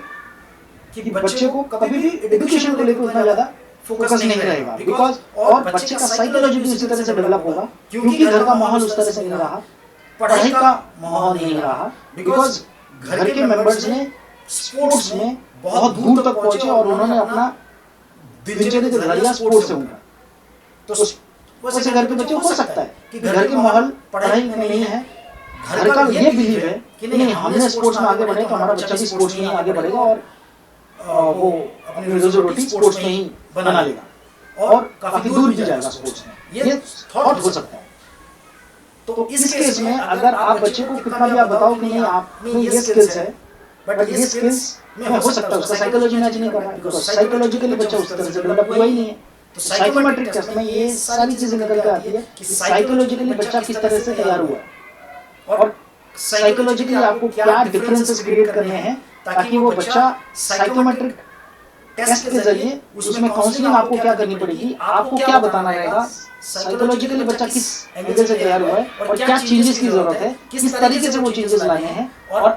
कि बच्चे को कभी भी एजुकेशन को लेकर उतना ज्यादा फोकस नहीं रहेगा, बिकॉज और बच्चे का साइकोलॉजी भी उसी तरह से डेवलप होगा, क्योंकि घर का माहौल उस तरह से नहीं रहा, पढ़ाई का माहौल नहीं रहा, बिकॉज घर के मेंबर्स ने स्पोर्ट्स में बहुत दूर तक पहुंचे और उन्होंने अपना दिनचर्या का जरिया स्पोर्ट्स से उनका। तो वैसे घर के बच्चे हो सकता है कि घर के माहौल पढ़ाई में नहीं है, घर का ये बिलीव है कि नहीं, हमने स्पोर्ट्स में आगे बढ़े तो हमारा बच्चा भी स्पोर्ट्स में आगे बढ़ेगा, और वो अपनी रोजी रोटी स्पोर्ट्स में ही बना लेगा और काफी दूर भी जाएगा स्पोर्ट्स में। ये थॉट हो सकता है। तो इस केस में अगर आप बच्चे को कितना भी आप बताओ कि नहीं आप में ये स्किल्स है, बट ये स्किल्स में हो सकता है उसका साइकोलॉजी मैच नहीं कर रहा है, बिकॉज साइकोलॉजिकली बच्चा उस तरह से डेवलप हुआ ही नहीं है। तो साइकोमेट्रिक टेस्ट में ये सारी चीजें निकल के आती है कि साइकोलॉजिकली बच्चा किस तरह से तैयार हुआ है, और साइकोलॉजिकली आपको क्या डिफरेंसेस क्रिएट करने हैं ताकि वो बच्चा साइकोमेट्रिक टेस्ट के जरिए, उसमें काउंसलिंग आपको क्या करनी पड़ेगी, आपको क्या बताना रहेगा, साइकोलॉजिकली बच्चा किस एंगल से तैयार हुआ है और क्या चेंजेस की जरूरत है, किस तरीके से वो चेंजेस लाने हैं, और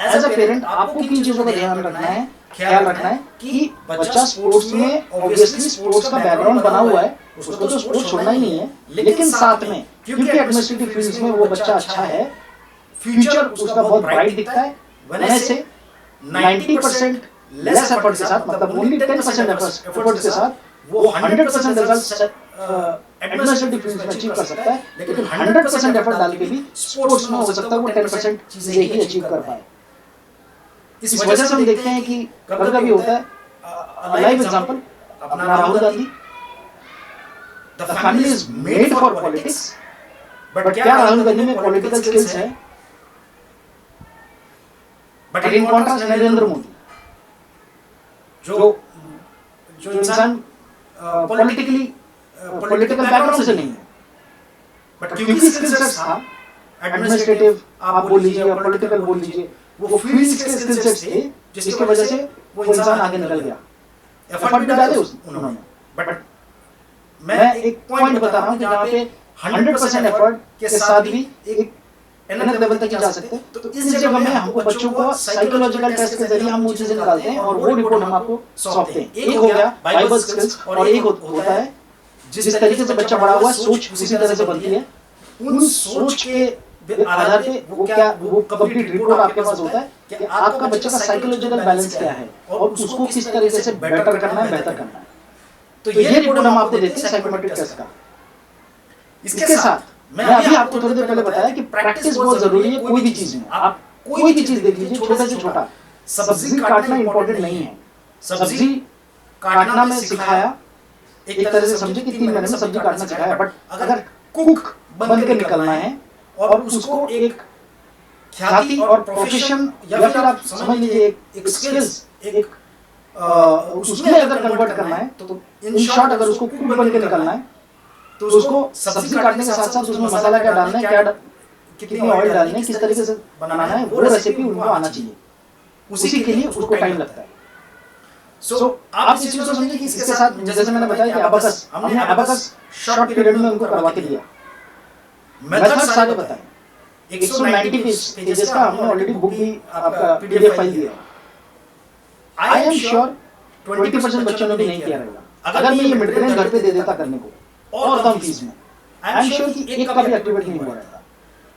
एज अ पेरेंट आपको किन चीजों का ध्यान रखना है ख्याल रखना है कि बच्चा स्पोर्ट्स में ऑब्वियसली स्पोर्ट्स का बैकग्राउंड बना हुआ है, उसको तो स्पोर्ट्स छोड़ना ही नहीं है, लेकिन साथ में क्योंकि एडमिनिस्ट्रेटिव फील्ड्स में वो बच्चा अच्छा है, फ्यूचर उसका बहुत ब्राइट दिखता है, वजह से 90% लेस एफर्ट के साथ, मतलब ओनली 10% एफर्ट के साथ वो 100% रिजल्ट एडमिनिस्ट्रेटिव फील्ड में अचीव कर सकता है, लेकिन 100% एफर्ट डाल के भी स्पोर्ट्स में हो सकता है वो 10% चीजें ही अचीव कर पाए। इस वजह से हम देखते हैं कि कभी कभी होता है, लाइव एग्जांपल अपना Rahul Gandhi, the family is made for politics, but क्या राहुल गांधी में पॉलिटिकल स्किल्स है? But in contrast Narendra Modi, जो इंसान पॉलिटिकल बैकग्राउंड से नहीं है, बट क्योंकि स्किल सेट्स था, एडमिनिस्ट्रेटिव आप बोल लीजिए या पॉलिटिकल बोल लीजिए, वो फील्ड्स के स्किल सेट्स थे जिसकी वजह से वो इंसान आगे निकल गया। एफर्ट भी डाले उन्होंने, बट मैं एक पॉइंट बता रहा हूँ कि जहाँ पे 100% एफर्ट के साथ भी एक एनथ लेवल तक जा सकते हैं, तो इस जगह में हमको बच्चों को साइकोलॉजिकल टेस्ट के जरिए हम वो चीजें निकालते हैं और वो रिपोर्ट हम आपको सौंपते हैं। एक हो गया बाइबल स्किल्स और एक होता है जिस तरीके से बच्चा बड़ा हुआ, सोच उसी तरह से बनती है, उन सोच के आधार पे वो कंप्लीट रिपोर्ट आपके पास होता है कि आपका बच्चे का साइकोलॉजिकल बैलेंस क्या है और उसको किस तरीके से बेटर करना है, बेहतर करना है। तो ये रिपोर्ट हम आपको देते हैं साइकोमेट्रिक टेस्ट का। इसके साथ मैं अभी आपको थोड़ी देर पहले बताया कि प्रैक्टिस बहुत जरूरी है कोई भी चीज में। आप कोई भी चीज देख लीजिए, छोटे से छोटा, सब्जी काटना इंपॉर्टेंट नहीं है। सब्जी काटना मैं सिखाया, एक तरह से समझे कि 3 महीने में सब्जी काटना सिखाया, बट अगर कुक बन के निकलना है और उसको एक ख्याति और प्रोफेशन या फिर आप समझ लीजिए एक स्किल्स, एक उसमें अगर कन्वर्ट करना है, तो इन शॉर्ट अगर उसको कुक बन के निकलना है तो उसको सब्जी काटने के साथ साथ उसमें मसाला क्या डालना है, कितनी ऑयल डालनी है, किस तरीके से बनाना है, वो रेसिपी उनको आना चाहिए। उसी के लिए उसको टाइम लगता है। सो आप इस चीज को समझिए कि इसके साथ जैसे मैंने बताया कि अबाकस, हमने अबाकस शॉर्ट पीरियड में उनको करवा के दिया, मेथड सारे बताए, 190 पेजेस का हमने ऑलरेडी बुक भी आपका पीडीएफ फाइल दिया। आई एम श्योर 20% बच्चों ने भी नहीं किया रहेगा अगर मैं ये मिड ग्रेन घर पे दे देता करने को और कम फीस में। आई एम श्योर कि एक का भी एक्टिवेट नहीं हुआ रहता।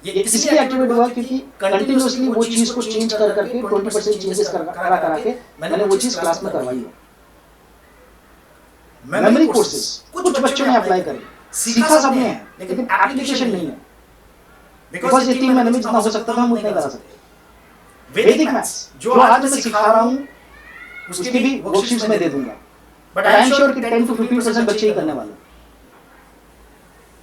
ये इसलिए एक्टिवेट हुआ क्योंकि कंटिन्यूअसली वो चीज को चेंज कर करके 20% चेंजेस करा के मैंने वो चीज क्लास में करवाई है। मेमोरी कोर्सेज कुछ बच्चों ने अप्लाई करे, सीखा सबने है, लेकिन एप्लीकेशन नहीं है, बिकॉज ये 3 महीने में जितना हो सकता था हम उतना करा सकते। वैदिक मैथ्स जो आज मैं सिखा रहा हूँ उसकी भी वर्कशीट्स में दे दूंगा, बट आई एम श्योर कि 10 to 15% बच्चे ही करने वाले।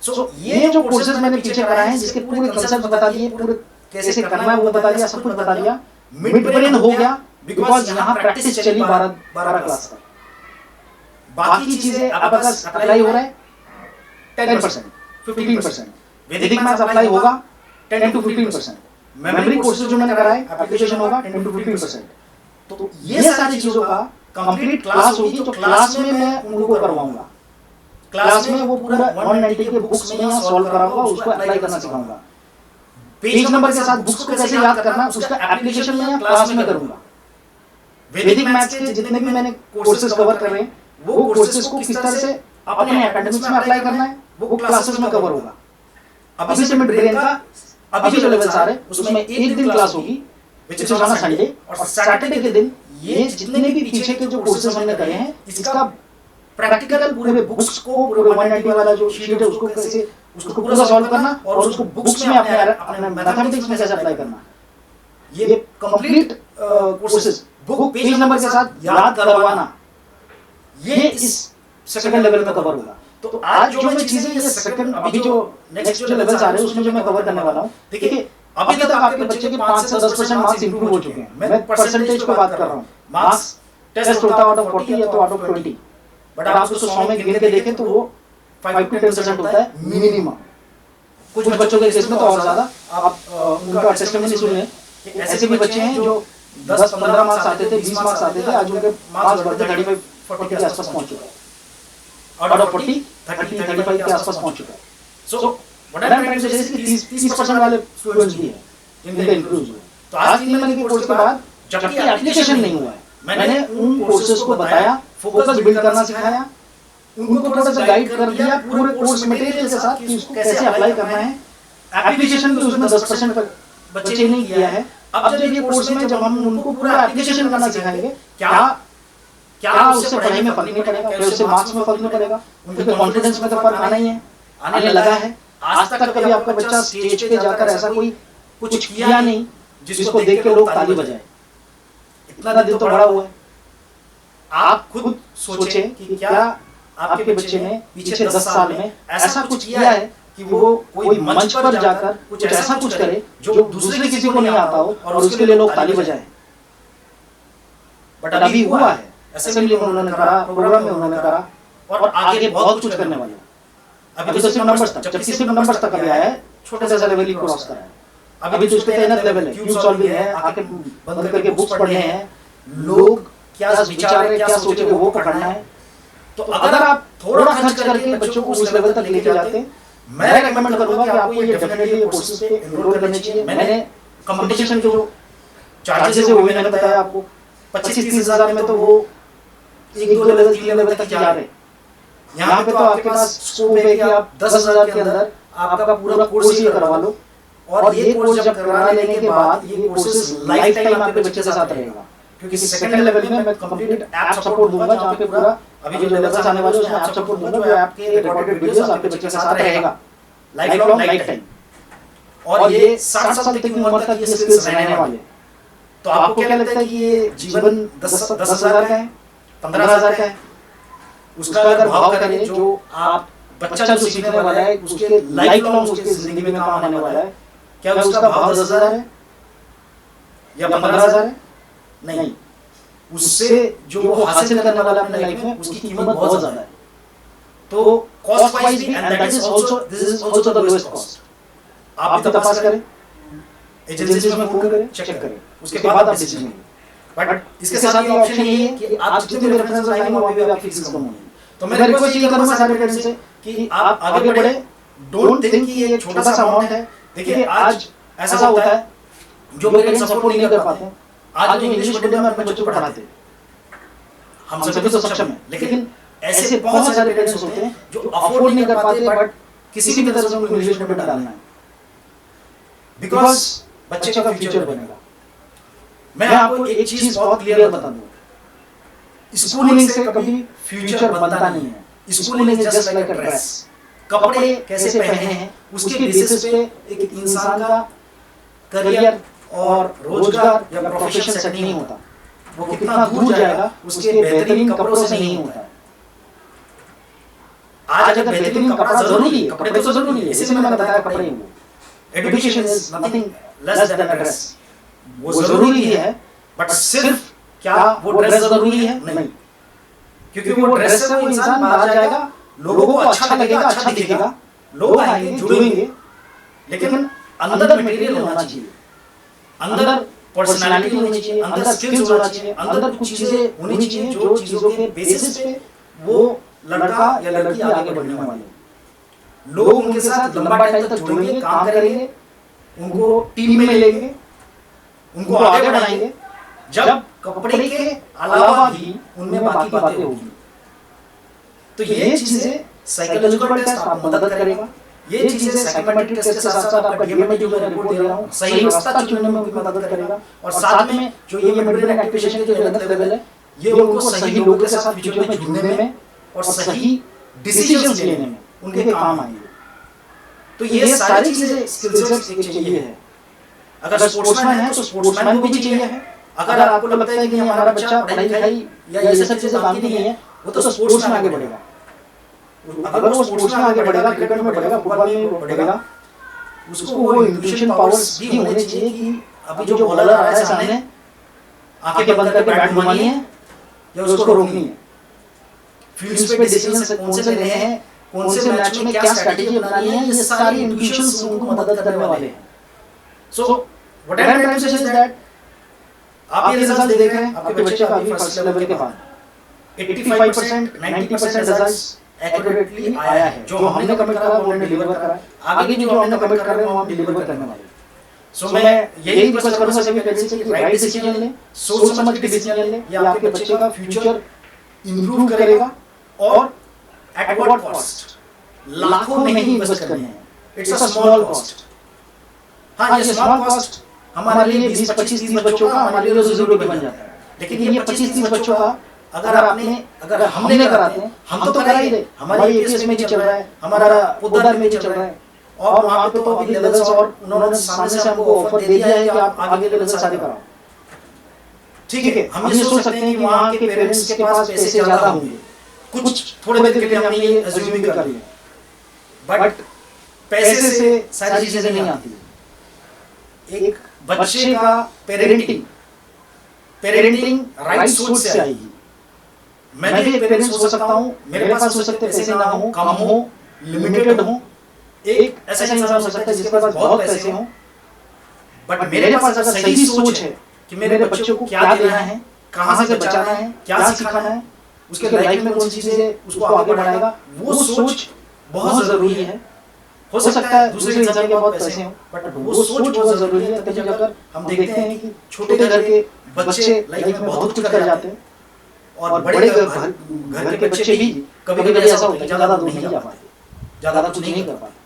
सो ये जो कोर्सेज मैंने पीछे कराए हैं, जिसके पूरे कंसेप्ट बता दिए, पूरे कैसे करना है वो बता दिया, सब कुछ बता दिया, मिड ब्रेन हो गया बिकॉज यहाँ प्रैक्टिस चली 12 क्लास तक। बाकी चीजें अबाकस अप्लाई हो रहा है 10%, 15%, वैदिक मैथ्स अप्लाई होगा 10 to 15%, मेमोरी कोर्सेज जो मैंने कराए एप्लीकेशन होगा 10 to 15%। तो ये सारी चीजों का कंप्लीट क्लास होगी, तो क्लास में मैं उनको करवाऊंगा। क्लास में वो पूरा 190 के बुक्स में यहाँ सॉल्व कराऊंगा, उसको अप्लाई करना सिखाऊंगा। पेज नंबर के साथ बुक्स को कैसे याद करना उसका एप्लीकेशन में यहाँ क्लास में करूंगा। वैदिक मैथ्स के जितने भी मैंने कोर्सेज कवर कर रहे हैं, वो कोर्सेज को किस तरह से अपने एकेडमिक्स में अप्लाई करना है वो क्लासेस में कवर होगा। अभी से मिड ब्रेन का अभी जो लेवल्स आ रहे हैं उसमें एक दिन क्लास होगी विच इज ऑन संडे, और सैटरडे के दिन ये जितने भी पीछे के जो कोर्सेज हमने करे हैं इसका प्रैक्टिकल पूरे बुक्स को, पूरे 190 वाला जो शीट है उसको कैसे उसको पूरा सॉल्व करना और उसको बुक्स में अपने मैथमेटिक्स में कैसे अप्लाई करना, ये complete courses book page number के साथ याद करवाना, ये इस सेकंड लेवल में कवर होगा। तो आज जो मैं चीजें ये सेकंड अभी जो नेक्स्ट जो लेवल्स आ रहे हैं उसमें जो मैं कवर करने वाला हूँ, देखिए अभी तक आपके बच्चे के 5 से 10% मार्क्स इंप्रूव हो चुके हैं। मैं परसेंटेज पे बात कर रहा हूँ, मार्क्स टेस्ट होता है आउट ऑफ 40 या तो आउट ऑफ 20, बट आप उसको 100 में गिन के देखें तो वो 5 to 10% होता है मिनिमम। कुछ बच्चों के केस में तो और ज्यादा। आप उनका टेस्टिमनी सुनिए, ऐसे भी बच्चे हैं जो 10-15 मार्क्स आते थे, 20 मार्क्स आते थे, आज उनके मार्क्स बढ़ते 35-40 के आसपास पहुंच चुका है, आउट ऑफ 40 30-35 के आसपास पहुंच चुका है। So what I am trying to say is कि 30% वाले स्टूडेंट्स भी हैं जिनके इंप्रूव हुए। तो आज 3 महीने के कोर्स के बाद जबकि एप्लीकेशन नहीं हुआ है, मैंने उन कोर्सेज को बताया, फोकस बिल्ड करना सिखाया, उनको थोड़ा सा गाइड कर दिया पूरे कोर्स मटेरियल के साथ कि उसको कैसे अप्लाई करना है। एप्लीकेशन भी उसमें 10% बच्चे ने किया है। अब जब ये कोर्स में जब हम उनको पूरा एप्लीकेशन करना सिखाएंगे, क्या उससे पढ़ाई में फर्क नहीं पड़ेगा, क्या उससे मार्क्स में फर्क नहीं पड़ेगा, उनके कॉन्फिडेंस में तो फर्क आना ही है, आने लगा है। आज तक कभी आपका बच्चा स्टेज पे जाकर ऐसा कोई कुछ किया नहीं जिसको देख के लोग ताली बजाए। इतना दिल तो बड़ा हुआ है। आप खुद सोचे कि क्या आपके बच्चे ने पीछे 10 साल में ऐसा कुछ किया है कि वो कोई मंच पर जाकर कुछ ऐसा कुछ करे जो दूसरे किसी को नहीं आता हो और उसके लिए लोग ताली बजाए। बट अभी हुआ है, असेंबली में उन्होंने करा, प्रोग्राम में उन्होंने करा, और आगे बहुत कुछ करने वाले। अभी तो सिर्फ नंबर्स तक, जबकि सिर्फ नंबर्स तक अभी आया है, छोटे से लेवल ही क्रॉस करा है। अभी तो उसके एनथ लेवल है, क्यूब सॉल्विंग है, आके बंद करके बुक्स पढ़ने हैं, लोग क्या विचार रहे, क्या सोचे वो पढ़ना है। तो अगर आप थोड़ा खर्च करके बच्चों को उस लेवल तक लेके जाते, मैं रेकमेंड करूंगा कि आपको ये डेफिनेटली ये कोर्सेज पे एनरोल करने चाहिए। मैंने कंपटीशन के जो चार्जेस है वो भी मैंने बताया आपको, 25-30 हजार में तो वो 1-2 लेवल 3 लेवल तक जा रहे हैं। यहाँ पे तो आपके पास स्कोप है कि आप 10,000 के अंदर आपका पूरा कोर्स ही करवा लो, और ये कोर्स जब करा लेने के बाद ये कोर्सेज लाइफ टाइम आपके बच्चे के साथ रहेगा। क्योंकि सेकंड लेवल में मैं कंप्लीट ऐप सपोर्ट दूंगा, जहाँ पे पूरा अभी जो लेवल्स आने वाले हैं उसमें ऐप सपोर्ट दूंगा, जो ऐप के रिकॉर्डेड वीडियोस आपके बच्चे के साथ रहेगा लाइफ लॉन्ग, लाइफ टाइम। और ये 60 साल तक की उम्र तक ये स्किल्स रहने वाले। तो आपको क्या लगता है कि ये जीवन 10,000 का है, 15,000 का है? उसका अगर भाव करें जो आप बच्चा जो सीखने वाला है उसके लाइफ लॉन्ग उसके जिंदगी में काम आने वाला है, क्या उसका भाव 10,000 है या 15,000 है? नहीं, उससे जो वो हासिल करने वाला अपने लाइफ में उसकी कीमत बहुत ज्यादा है। तो कॉस्ट वाइज भी, and that is also, this is also the lowest cost. आप भी तपास करें, एजेंसीज में फोन करें, चेक करें, उसके बाद आप डिसीजन लें। बट इसके साथ ये ऑप्शन ये है कि आप जितने भी रेफरेंस लाएंगे वहां पे आपकी फीस कम होगी। तो मैं रिक्वेस्ट ये करूंगा सारे पेरेंट्स से कि आप आगे बढ़े, डोंट थिंक कि ये छोटा सा अमाउंट है। देखिए आज ऐसा होता है जो पेरेंट्स सपोर्ट नहीं कर पाते, आज जो इंग्लिश मीडियम में अपने बच्चों को पढ़ाते हैं, हम सभी तो सक्षम हैं, लेकिन ऐसे बहुत सारे पेरेंट्स होते हैं जो अफोर्ड नहीं कर पाते, बट किसी भी तरह से उनको इंग्लिश मीडियम में डालना है, बिकॉज बच्चे का फ्यूचर बनेगा। मैं आपको एक चीज बहुत क्लियर बता दूं, स्कूलिंग से कभी फ्यूचर बनता नहीं है। Schooling is just like a dress. कपड़े कैसे पहने हैं उसके बेसिस पे एक इंसान का करियर और रोजगार या प्रोफेशन सेट नहीं होता। वो कितना दूर जाएगा उसके बेहतरीन कपड़ों से नहीं होता है। आज अगर बेहतरीन कपड़ा जरूरी है, कपड़े तो जरूरी है, इसी में मैंने बताया कपड़े वो education is nothing less than a dress. वो जरूरी है, बट सिर्फ क्या वो ड्रेस जरूरी है? नहीं, क्योंकि वो ड्रेस से वो इंसान बाहर जाएगा, लोगों को अच्छा लगेगा, अच्छा दिखेगा, लोग आएंगे, जुड़ेंगे, लेकिन अंदर मटेरियल होना चाहिए, अंदर पर्सनालिटी होनी चाहिए, अंदर स्किल्स होना चाहिए, अंदर कुछ चीजें होनी चाहिए जो चीजों के बेसिस पे वो लड़का या लड़की आगे बढ़ने वाले। लोग उनके साथ लंबा टाइम तक जुड़ेंगे, काम करेंगे, उनको टीम में लेंगे, उनको आगे बढ़ाएंगे, जब कपड़े के अलावा भी उनमें बाकी बातें होगी। तो ये चीजें साइकोलॉजिकल टेस्ट आपको मदद करेगा, ये चीजें साइकोमेट्रिक टेस्ट के साथ साथ आपका डीएमएटी जो मैं रिपोर्ट दे रहा हूँ सही रास्ता चुनने में उनकी मदद करेगा, और साथ में जो ये मिड ब्रेन एक्टिवेशन के जो एनथ लेवल है ये उनको सही लोगों के साथ फ्यूचर में जुड़ने में और सही डिसीजंस लेने में उनके काम आएंगे। तो ये सारी चीजें स्किल्स एक चाहिए है। अगर स्पोर्ट्समैन है तो स्पोर्ट्समैन को भी चाहिए है। अगर आपको लगता है कि हमारा बच्चा पढ़ाई लिखाई या ये सब चीजें काम की नहीं है, वो तो स्पोर्ट्स में आगे बढ़ेगा। अगर वो स्पोर्ट्स में आगे बढ़ेगा, क्रिकेट में बढ़ेगा, फुटबॉल में बढ़ेगा, उसको वो इंट्यूशन पावर्स भी होने चाहिए कि अभी जो बॉलर आ रहा है सामने, आंखें बंद करके बैट घुमानी है या उसको रोकनी है। फील्ड्स पे डिसीजंस कौन से लेने हैं, कौन से मैच में क्या स्ट्रेटजी अपनानी है, ये सारी इंट्यूशंस उनको मदद करने वाले हैं। So what I am trying to say is that आप ये रिजल्ट देख रहे हैं आपके बच्चे का अभी फर्स्ट लेवल के बाद 85% 90% रिजल्ट्स एक्यूरेटली आया है। जो हमने कमिट करा वो हमने डिलीवर करा, आगे भी जो हमने कमिट कर रहे हैं वो हम डिलीवर करने वाले हैं। सो मैं यही रिक्वेस्ट करूंगा सभी पेरेंट्स से कि राइट डिसीजन लें, सोच समझ के डिसीजन लें, ये आपके बच्चे का फ्यूचर इंप्रूव करेगा। और एट व्हाट कॉस्ट? लाखों नहीं इन्वेस्ट करने हैं, इट्स अ स्मॉल कॉस्ट। हाँ, ये स्मॉल कॉस्ट हमारे लिए 20, 25, 30 बच्चों का हमारे लिए ज़रूरी बन जाता है, लेकिन ये 25, 30 बच्चों का अगर हमने कराते हैं, हम तो करा ही रहे, हमारी एपीएस में भी चल रहा है, हमारा पोद्दार में भी चल रहा है, और वहाँ पे तो अभी लेवल्स और उन्होंने सामने से हमको ऑफर दे दिया है कि आप आगे के लेवल सारे कराओ। ठीक है, हम ये सोच सकते हैं कि वहाँ के पेरेंट्स के पास पैसे ज़्यादा होंगे, कुछ थोड़े देर के लिए हमने ये अज्यूम भी कर लिया, बट पैसे से सारी चीज़ें नहीं आती। एक बच्चे का पेरेंटिंग राइट सोच से आएगी। मैं भी एक पेरेंट्स हो सकता हूँ, मेरे पास हो सकते पैसे ना हो, कम हो, लिमिटेड हो। एक ऐसा इंसान हो सकता है जिसके पास बहुत पैसे हो, बट मेरे पास अगर सही सोच है कि मेरे बच्चों को क्या देना है, कहाँ से बचाना है, क्या सिखाना है, उसके लाइफ में कौन सी चीजें उसको आगे बढ़ाएगा, वो सोच बहुत जरूरी है। हो सकता है दूसरे इंसान के बहुत पैसे हो, बट वो सोच बहुत जरूरी है। तभी अगर हम देखते हैं कि छोटे घर के बच्चे लाइफ में बहुत कुछ कर जाते हैं, और बड़े घर के बच्चे भी कभी कभी ऐसा होता है ज्यादा दूर नहीं जा पाते, ज्यादा कुछ नहीं कर पाते।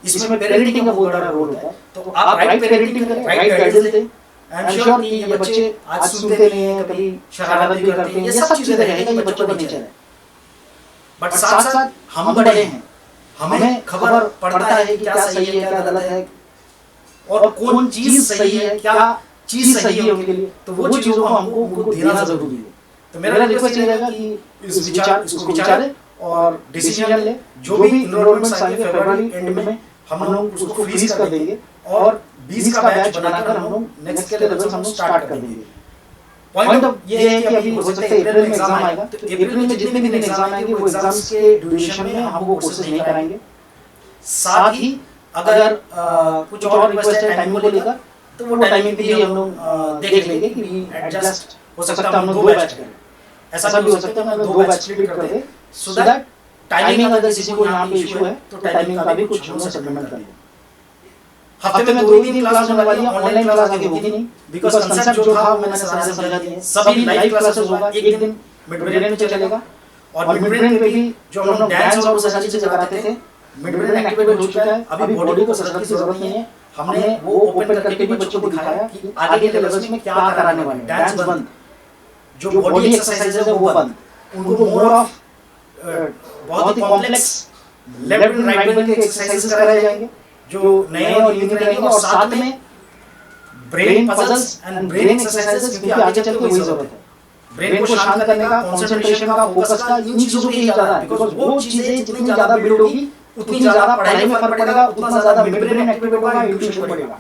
इसमें पेरेंटिंग का बहुत बड़ा रोल होता है। तो आप राइट पेरेंटिंग करें, राइट गाइडेंस दें। आई एम श्योर कि ये बच्चे आज सुनते नहीं हैं, कभी शरारत भी करते हैं, ये सब चीजें रहेगा, ये बच्चों का नेचर है। बट साथ साथ हम बड़े हैं, हमें खबर पड़ता है कि क्या सही है, क्या गलत है, और कौन चीज सही है, क्या चीज सही है उनके लिए। तो वो चीजों को हमको उनको देना जरूरी है। तो मेरा रिक्वेस्ट ये रहेगा कि इसको विचारें और डिसीजन लें। जो भी इनरोलमेंट आएंगे फरवरी एंड में हम लोग उसको फ्रीज कर देंगे, और 20 का बैच बनाकर हम लोग नेक्स्ट के लेवल हम लोग स्टार्ट कर देंगे। पॉइंट ये है कि अभी हो सकता है अप्रैल में एग्जाम आएगा, तो अप्रैल में जितने भी दिन एग्जाम आएंगे वो एग्जाम्स के ड्यूरेशन में हम वो कोर्सेज नहीं कराएंगे। साथ ही अगर कुछ और रिक्वेस्ट है टाइमिंग को लेकर, तो वो टाइमिंग भी हम लोग देख लेंगे कि एडजस्ट हो सकता है हम लोग 2 बैच करें। ऐसा भी हो सकता है हम लोग 2 बैच स्प्लिट कर दें, सो दैट टाइमिंग अगर किसी को यहाँ पे इशू है तो टाइमिंग का भी कुछ हम लोग सेटलमेंट कर लें। हफ्ते में 2 ही दिन क्लास होने वाली है, ऑनलाइन क्लास आगे होगी नहीं, बिकॉज़ कंसेप्ट जो था मैंने सारे समझा दिए। सभी लाइव क्लासेस होगा, एक दिन मिड ब्रेन में चलेगा, और मिड ब्रेन पे भी जो हम लोग डांस और सारी चीजें कराते थे, मिड ब्रेन एक्टिवेट हो चुका है। अभी बॉडी को कसरत की जरूरत नहीं है। हमने वो ओपन करके भी बच्चों को दिखाया कि आगे के लेवल्स में क्या कराने वाले हैं। डांस बंद, जो बॉडी एक्सरसाइजेज है वो बंद, उनको मोर ऑफ बहुत ही complex left and right brain के एक्सरसाइजेस कराए जाएंगे जो नए और यूनिक रहेंगे, और साथ में brain puzzles and brain exercises, क्योंकि आगे चल के वही जरूरत है। ब्रेन को शांत करने का, कंसंट्रेशन का, फोकस का, इन चीजों की ज्यादा है, बिकॉज़ वो चीजें जितनी ज्यादा बिल्ड होगी उतनी ज्यादा पढ़ाई में फर्क पड़ेगा, उतना ज्यादा मिड ब्रेन एक्टिवेट होगा, इंट्यूशन बढ़ेगा।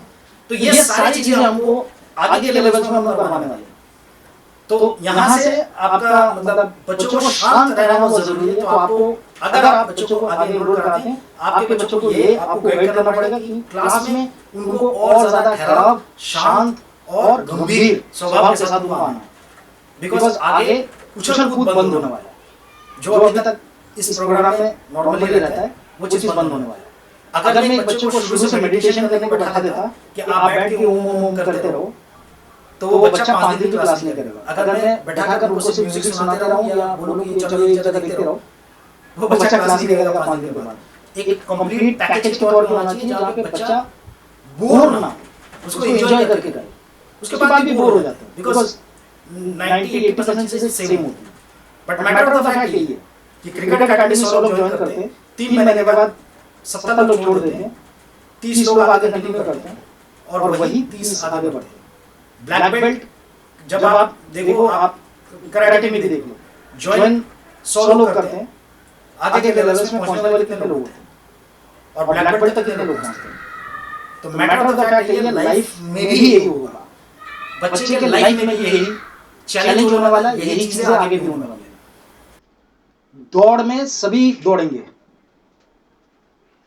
तो ये सारी चीजें हमको आगे के लेवल्स में हम लोग करवाने वाले हैं। तो यहाँ से आपका मतलब बच्चों को शांत रहना बहुत जरूरी है। तो आपको अगर आप बच्चों को आगे एनरोल कराते हैं, आपके बच्चों को ये आपको गाइड करना पड़ेगा कि क्लास में उनको और ज्यादा ठहराव, शांत और गंभीर स्वभाव के साथ उनको आना है, बिकॉज आगे उछल कूद बंद होने वाला है। जो अभी तक इस प्रोग्राम में नॉर्मली रहता है वो चीज बंद होने वाला है। अगर मैं एक बच्चे को शुरू से मेडिटेशन करने को बैठा देता कि आप बैठ के ओम ओम करते रहो, तो वो बच्चा 5 दिन की क्लास नहीं करेगा। अगर मैं बैठाकर उनको सिर्फ म्यूजिक सुनाते रहूं या बोलूं कि चलो एक जगह देखते रहो, वो बच्चा क्लास नहीं करेगा 5 दिन के बाद। एक कंप्लीट पैकेज के तौर पे होना चाहिए जहाँ पे बच्चा बोर ना, उसको एंजॉय करके करे, उसके बाद भी बोर हो जाता है, बिकॉज 90-80% चीजें सेम होती है। But matter of the fact यही है कि क्रिकेट अकेडमी 100 लोग ज्वाइन करते हैं, 3 महीने के बाद 70 लोग छोड़ देते हैं, 30 लोग आगे कंटिन्यू करते हैं, और वही 30 आगे बढ़ते हैं। ब्लैक बेल्ट जब आप देखो, आप कराटे में भी देख लो, ज्वाइन 100 लोग करते हैं, आगे के लेवल्स में पहुंचने वाले कितने लोग होते हैं, और ब्लैक बेल्ट तक कितने लोग पहुंचते हैं। तो मैटर ऑफ द फैक्ट ये लाइफ में भी यही होगा, बच्चे के लाइफ में यही चैलेंज होने वाला, यही चीजें आगे भी होने वाली है। दौड़ में सभी दौड़ेंगे,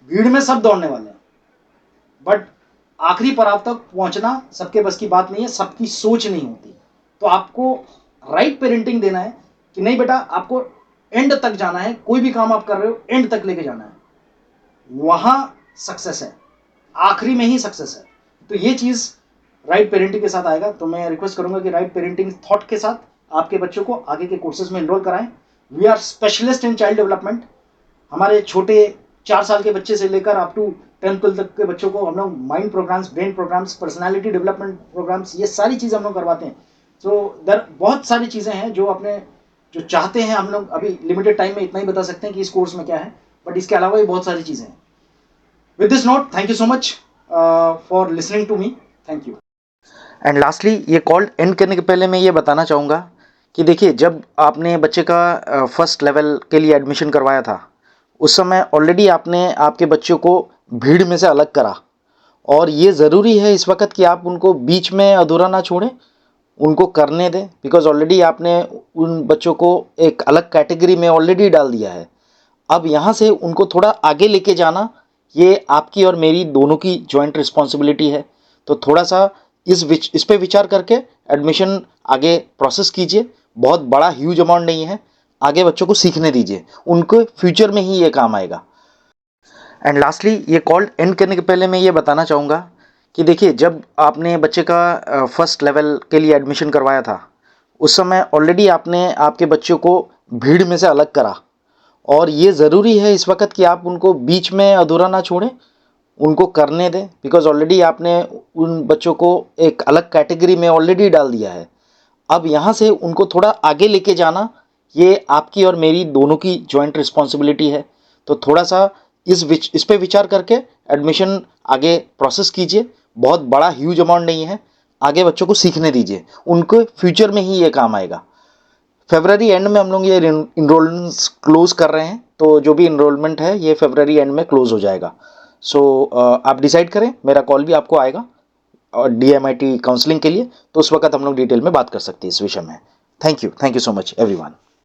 भीड़ में सब दौड़ने वाले हैं, बट आखिरी पड़ाव तक पहुंचना सबके बस की बात नहीं है, सबकी सोच नहीं होती। तो आपको राइट पेरेंटिंग देना है कि नहीं बेटा, आपको एंड तक जाना है, कोई भी काम आप कर रहे हो एंड तक लेके जाना है, वहां सक्सेस है, आखिरी में ही सक्सेस है। तो ये चीज़ राइट पेरेंटिंग के साथ आएगा। तो मैं रिक्वेस्ट करूंगा कि राइट पेरेंटिंग थॉट के साथ आपके बच्चों को आगे के कोर्सेज में एनरोल कराएं। We are specialist in child development. हमारे छोटे 4 साल के बच्चे से लेकर अप टू 10th तक के बच्चों को हम लोग mind programmes, brain programmes, personality development programmes, ये सारी चीज़ें हम लोग करवाते हैं। तो बहुत सारी चीज़ें हैं जो अपने जो चाहते हैं, हम लोग अभी लिमिटेड टाइम में इतना ही बता सकते हैं कि इस कोर्स में क्या है, बट इसके अलावा भी बहुत सारी चीज़ें हैं। With this note, thank you so much for listening to me. Thank you. And lastly ये कॉल एंड करने के पहले मैं ये बताना चाहूँगा कि देखिए, जब आपने बच्चे का फर्स्ट लेवल के लिए एडमिशन करवाया था, उस समय ऑलरेडी आपने आपके बच्चों को भीड़ में से अलग करा, और ये ज़रूरी है इस वक्त कि आप उनको बीच में अधूरा ना छोड़ें, उनको करने दें, बिकॉज ऑलरेडी आपने उन बच्चों को एक अलग कैटेगरी में ऑलरेडी डाल दिया है। अब यहाँ से उनको थोड़ा आगे लेके जाना, ये आपकी और मेरी दोनों की जॉइंट रिस्पॉन्सिबिलिटी है। तो थोड़ा सा इस पे विचार करके एडमिशन आगे प्रोसेस कीजिए। बहुत बड़ा ह्यूज अमाउंट नहीं है, आगे बच्चों को सीखने दीजिए, उनको फ्यूचर में ही ये काम आएगा। एंड लास्टली ये कॉल एंड करने के पहले मैं ये बताना चाहूँगा कि देखिए, जब आपने बच्चे का फर्स्ट लेवल के लिए एडमिशन करवाया था, उस समय ऑलरेडी आपने आपके बच्चों को भीड़ में से अलग करा, और ये ज़रूरी है इस वक्त कि आप उनको बीच में अधूरा ना छोड़ें, उनको करने दें, बिकॉज ऑलरेडी आपने उन बच्चों को एक अलग कैटेगरी में ऑलरेडी डाल दिया है। अब यहाँ से उनको थोड़ा आगे लेके जाना, ये आपकी और मेरी दोनों की जॉइंट रिस्पॉन्सिबिलिटी है। तो थोड़ा सा इस पे विचार करके एडमिशन आगे प्रोसेस कीजिए। बहुत बड़ा ह्यूज अमाउंट नहीं है, आगे बच्चों को सीखने दीजिए, उनको फ्यूचर में ही ये काम आएगा। फरवरी एंड में हम लोग ये इनरोलमेंट्स क्लोज कर रहे हैं, तो जो भी इनरोलमेंट है ये फरवरी एंड में क्लोज हो जाएगा। सो आप डिसाइड करें, मेरा कॉल भी आपको आएगा और DMIT काउंसलिंग के लिए, तो उस वक्त हम लोग डिटेल में बात कर सकते हैं इस विषय में। Thank you so much everyone.